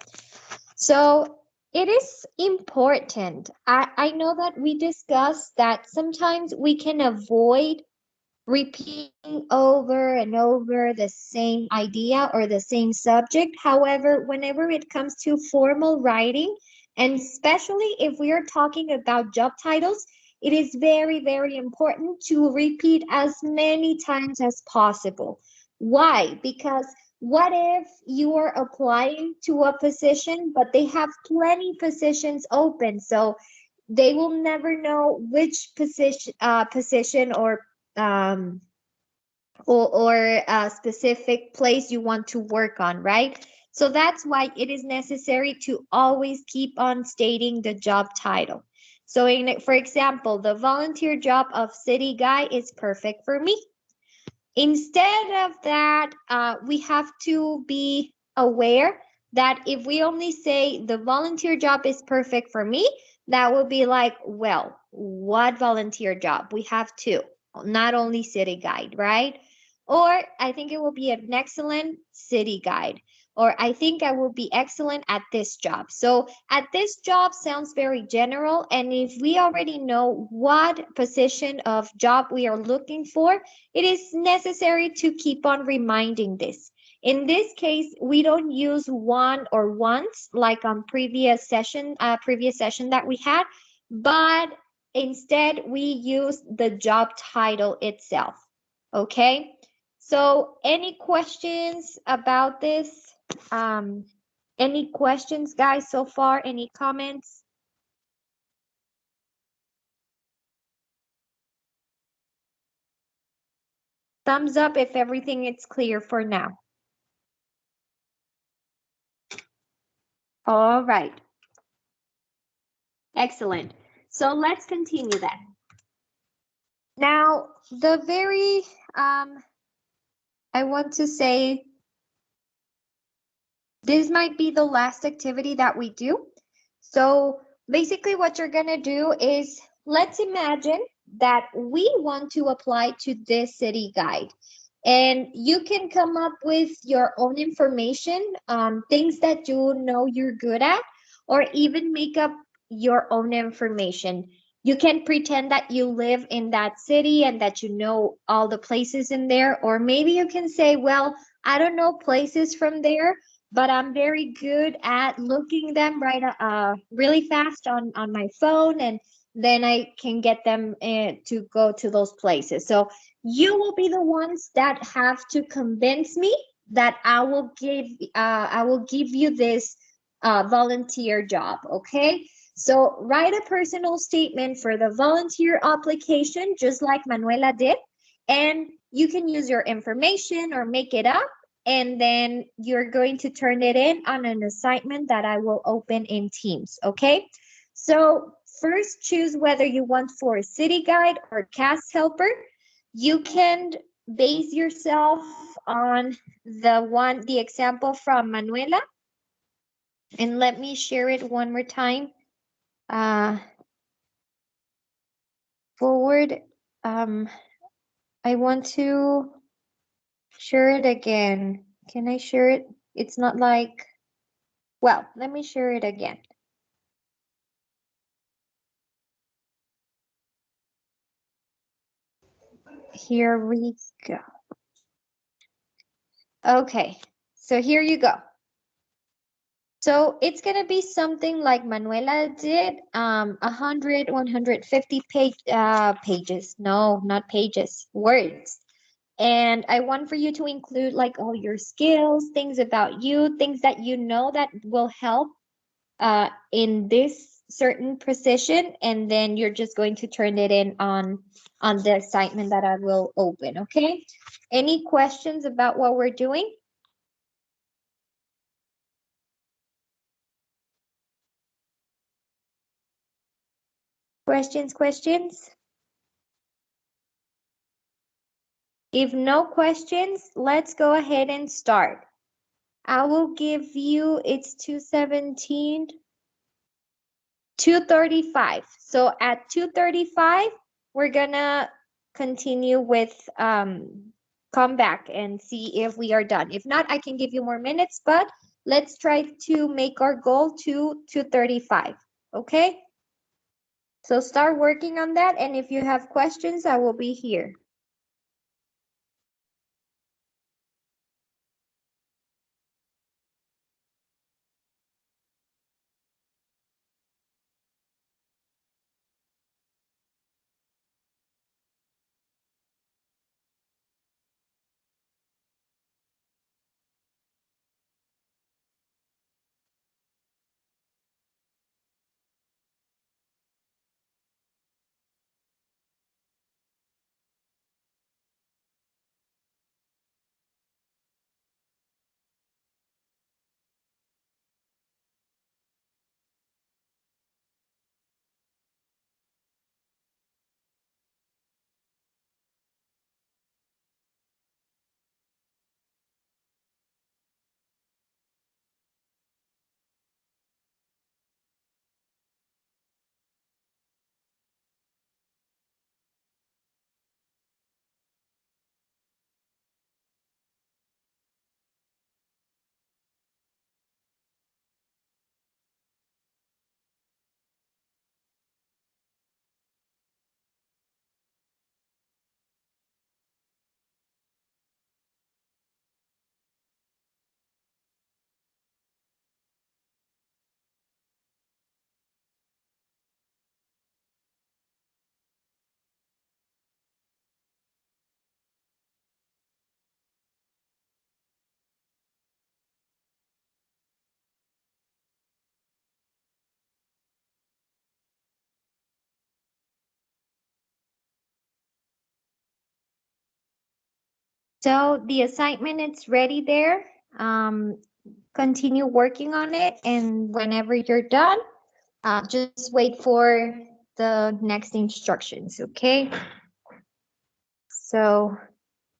So it is important. I know that we discussed that sometimes we can avoid repeating over and over the same idea or the same subject. However, whenever it comes to formal writing, and especially if we are talking about job titles, it is very, very important to repeat as many times as possible. Why? Because what if you are applying to a position, but they have plenty positions open, so they will never know which position um, or a specific place you want to work on, right? So that's why it is necessary to always keep on stating the job title. So, for example, the volunteer job of city guy is perfect for me. Instead of that, we have to be aware that if we only say the volunteer job is perfect for me, that would be like, well, what volunteer job? We have two, not only city guide, right? Or I think it will be an excellent city guide. Or I think I will be excellent at this job. So at this job sounds very general. And if we already know what position of job we are looking for, it is necessary to keep on reminding this. In this case, we don't use one or once like on previous session that we had, but instead we use the job title itself. Okay. So any questions about this? Any questions, guys, so far? Any comments? Thumbs up if everything is clear for now. All right. Excellent. So let's continue then. Now, I want to say this might be the last activity that we do. So basically what you're going to do is, let's imagine that we want to apply to this city guide. And you can come up with your own information, things that you know you're good at, or even make up your own information. You can pretend that you live in that city and that you know all the places in there, or maybe you can say, well, I don't know places from there, but I'm very good at looking them really fast on my phone, and then I can get them to go to those places. So you will be the ones that have to convince me that I will give you this volunteer job, okay? So write a personal statement for the volunteer application, just like Manuela did, and you can use your information or make it up, and then you're going to turn it in on an assignment that I will open in Teams, okay? So first choose whether you want for a city guide or cast helper. You can base yourself on the example from Manuela. And let me share it one more time. Forward. I want to share it again. Can I share it? It's not like, well, let me share it again. Here we go. Okay, so here you go. So it's going to be something like Manuela did, 100, 150 pages. No, not pages, words. And I want for you to include like all your skills, things about you, things that you know that will help in this certain position. And then you're just going to turn it in on the assignment that I will open, okay? Any questions about what we're doing? Questions? If no questions, let's go ahead and start. I will give you, it's 2:17, 2:35. So at 2:35, we're gonna continue with, come back and see if we are done. If not, I can give you more minutes, but let's try to make our goal to 2:35, okay? So start working on that, and if you have questions, I will be here. So the assignment is ready there. Continue working on it, and whenever you're done, just wait for the next instructions, okay? So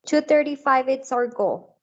2:35, it's our goal.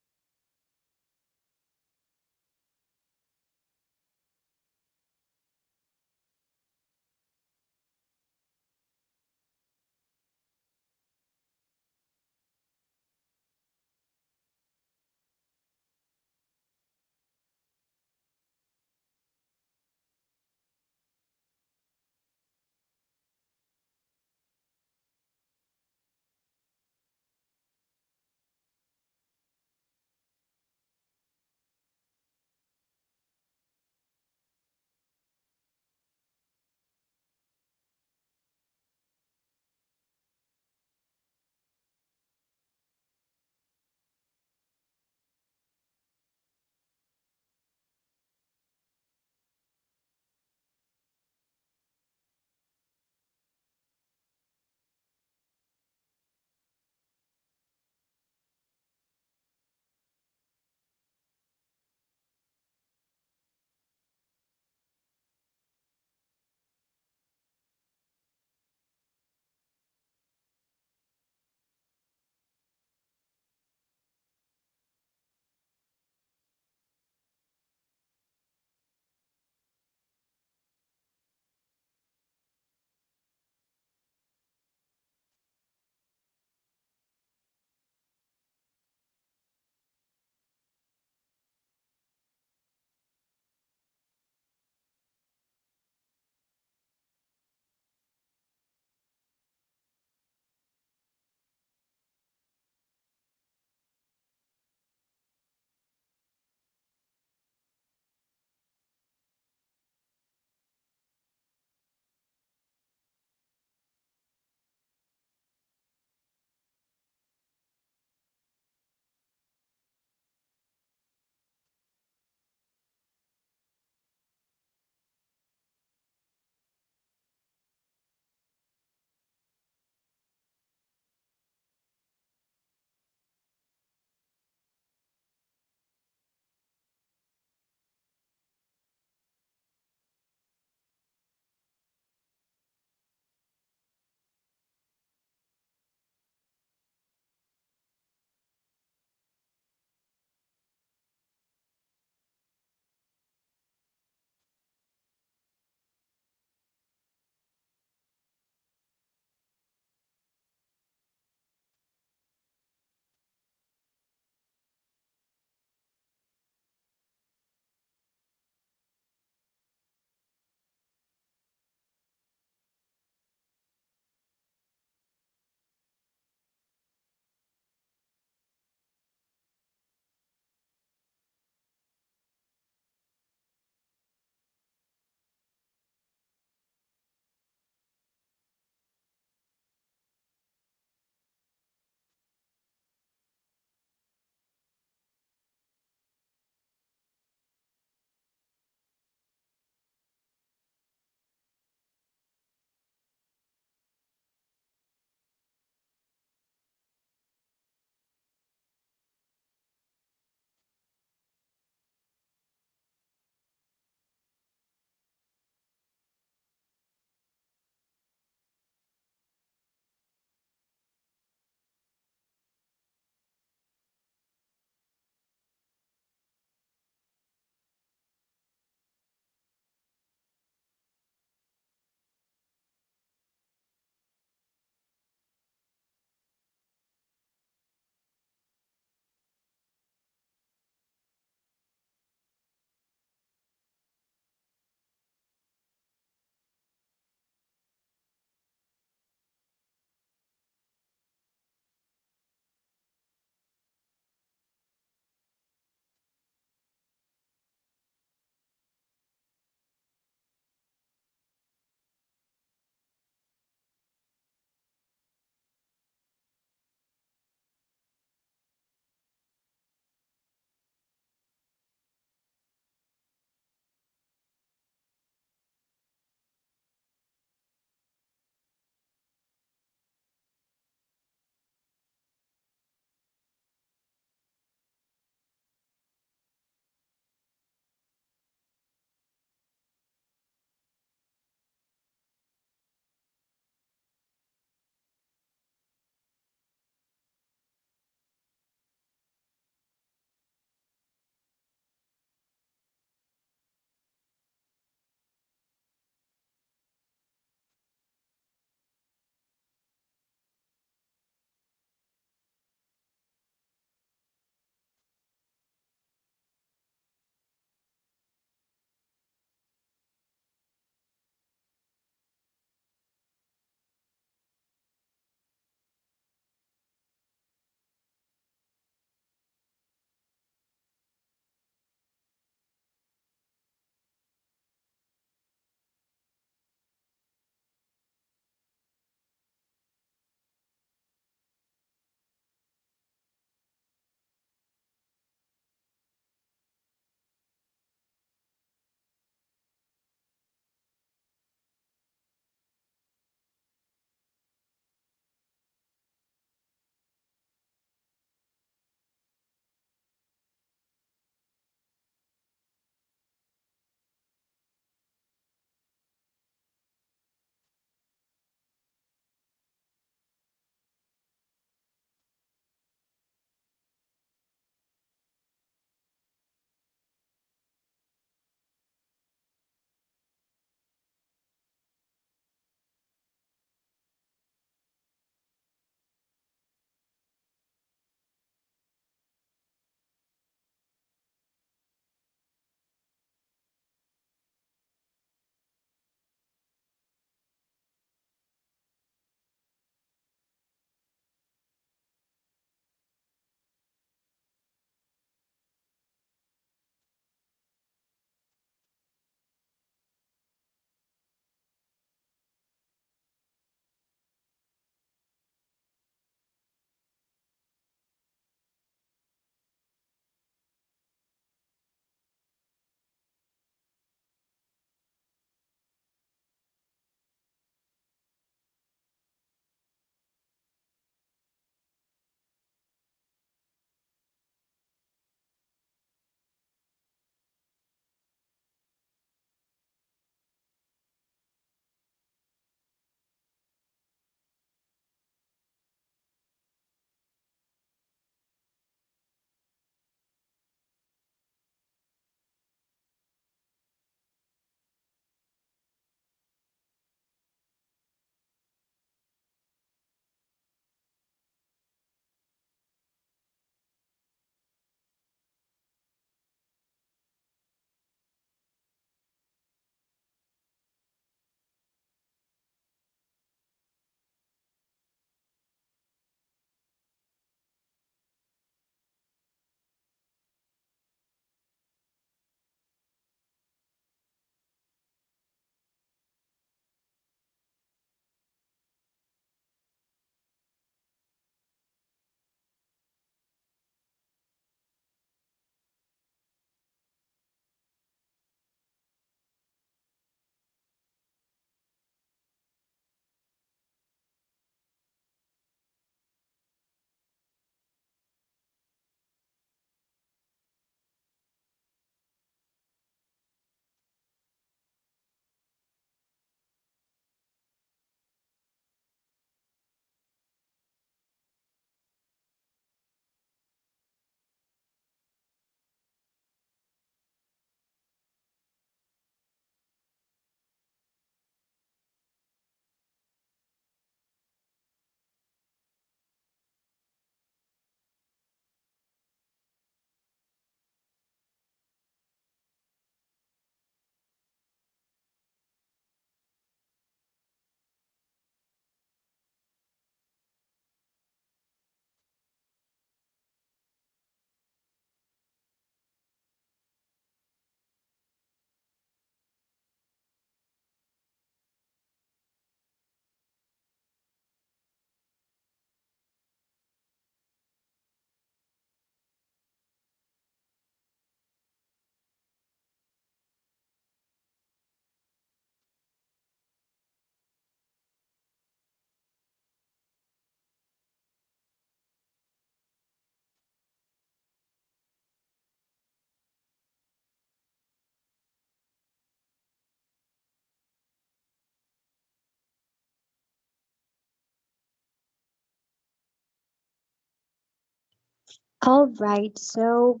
All right, so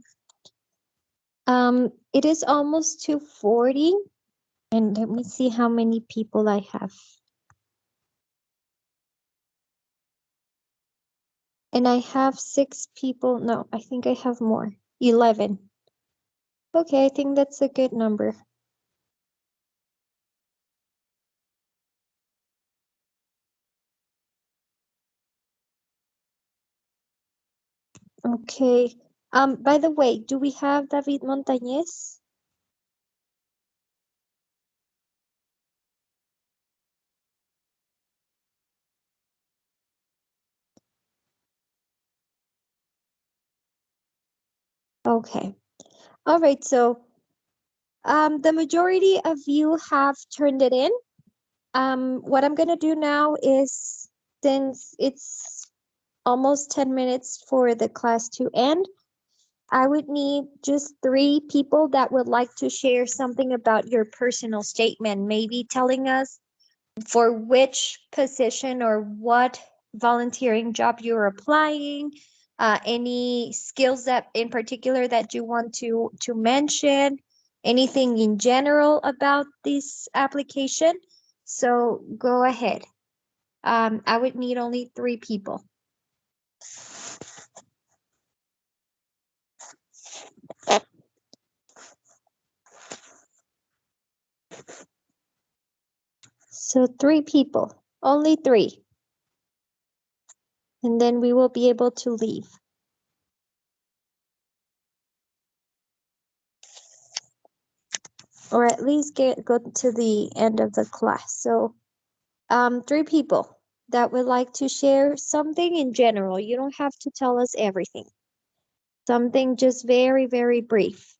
it is almost 2:40, and let me see how many people I have. And I have 6 people. No, I think I have more. 11. Okay, I think that's a good number. Okay. By the way, do we have David Montañez? Okay. All right, so the majority of you have turned it in. What I'm gonna do now is, since it's almost 10 minutes for the class to end, I would need just 3 people that would like to share something about your personal statement, maybe telling us for which position or what volunteering job you're applying, any skills that in particular that you want to mention, anything in general about this application. So go ahead. I would need only 3 people. So 3 people, only 3. And then we will be able to leave. Or at least go to the end of the class. So 3 people that would like to share something in general. You don't have to tell us everything. Something just very, very brief.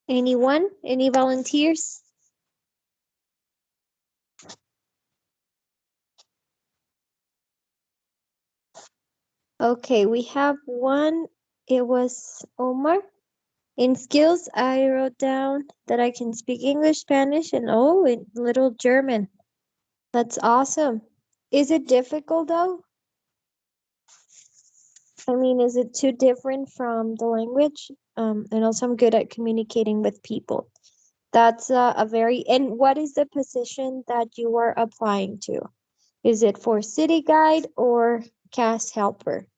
Anyone? Any volunteers? Okay, we have one. It was Omar. In skills, I wrote down that I can speak English, Spanish, and a little German. That's awesome. Is it difficult though? I mean, is it too different from the language? And also I'm good at communicating with people. That's a very, and what is the position that you are applying to? Is it for city guide or cast helper?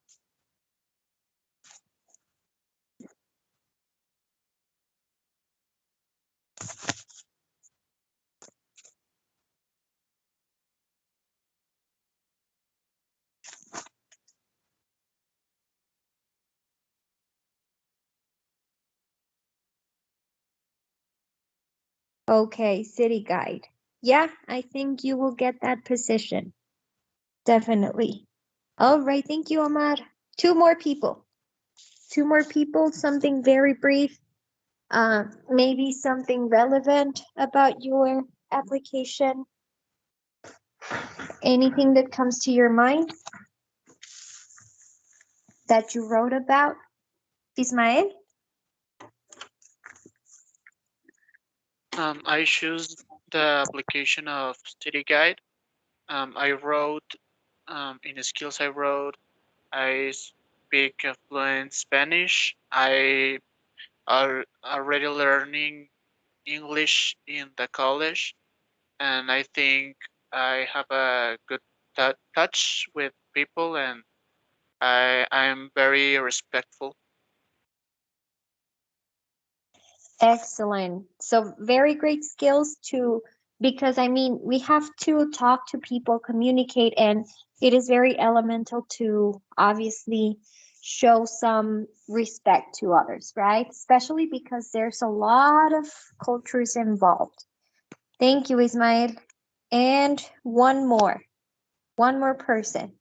Okay, city guide. Yeah, I think you will get that position. Definitely. All right, thank you, Omar. 2 more people. 2 more people, something very brief. Maybe something relevant about your application. Anything that comes to your mind that you wrote about? Ismael? I choose the application of study guide. I wrote in the skills I wrote. I speak fluent Spanish. I are already learning English in the college, and I think I have a good touch with people, and I'm very respectful. Excellent. So very great skills to, because I mean, we have to talk to people, communicate, and it is very elemental to obviously show some respect to others, right? Especially because there's a lot of cultures involved. Thank you, Ismael. And one more person.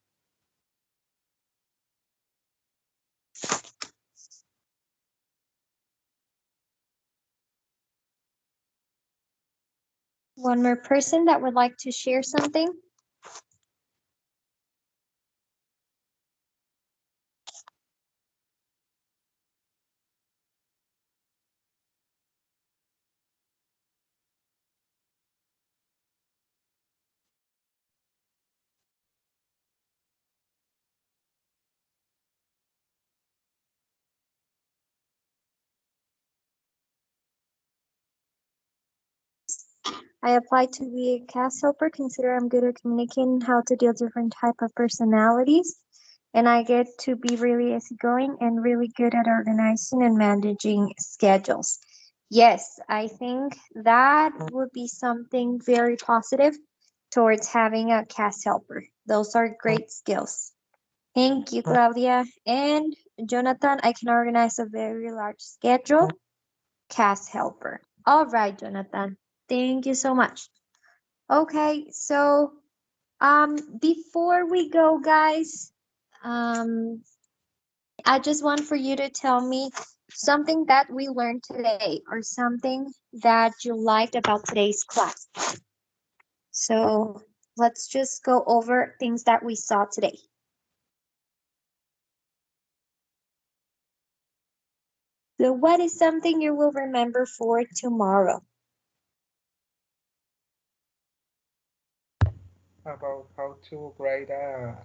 One more person that would like to share something? I applied to be a cast helper. Consider I'm good at communicating how to deal different type of personalities. And I get to be really easygoing and really good at organizing and managing schedules. Yes, I think that would be something very positive towards having a cast helper. Those are great skills. Thank you, Claudia. And Jonathan, I can organize a very large schedule. Cast helper. All right, Jonathan. Thank you so much. Okay, so before we go, guys, I just want for you to tell me something that we learned today or something that you liked about today's class. So let's just go over things that we saw today. So what is something you will remember for tomorrow? About how to write a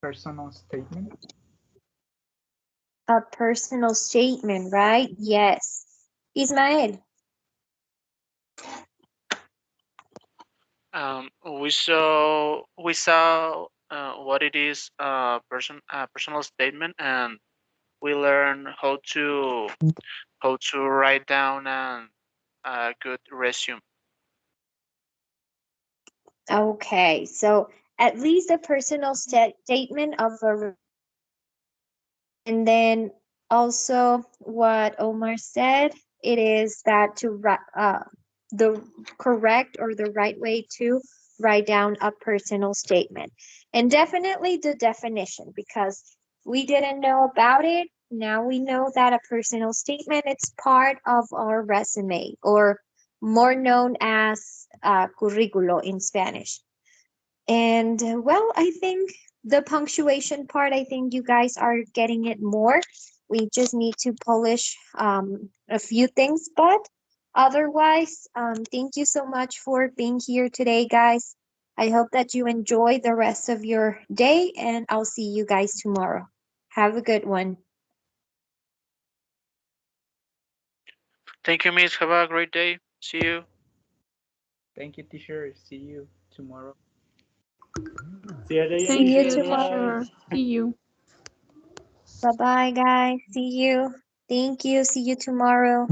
personal statement. A personal statement, right? Yes. Ismael. We saw what it is a personal statement, and we learn how to write down a good resume. Okay, so at least a personal statement of a, and then also what Omar said, it is that to the correct or the right way to write down a personal statement. And definitely the definition, because we didn't know about it. Now we know that a personal statement, it's part of our resume, or more known as currículo in Spanish. And well, I think the punctuation part, I think you guys are getting it more. We just need to polish a few things, but otherwise, thank you so much for being here today, guys. I hope that you enjoy the rest of your day, and I'll see you guys tomorrow. Have a good one. Thank you, Miss. Have a great day. See you. Thank you, teacher. See you tomorrow. See you later. See Thank you you, tomorrow. teacher. See you. Bye bye, guys. See you. Thank you. See you tomorrow.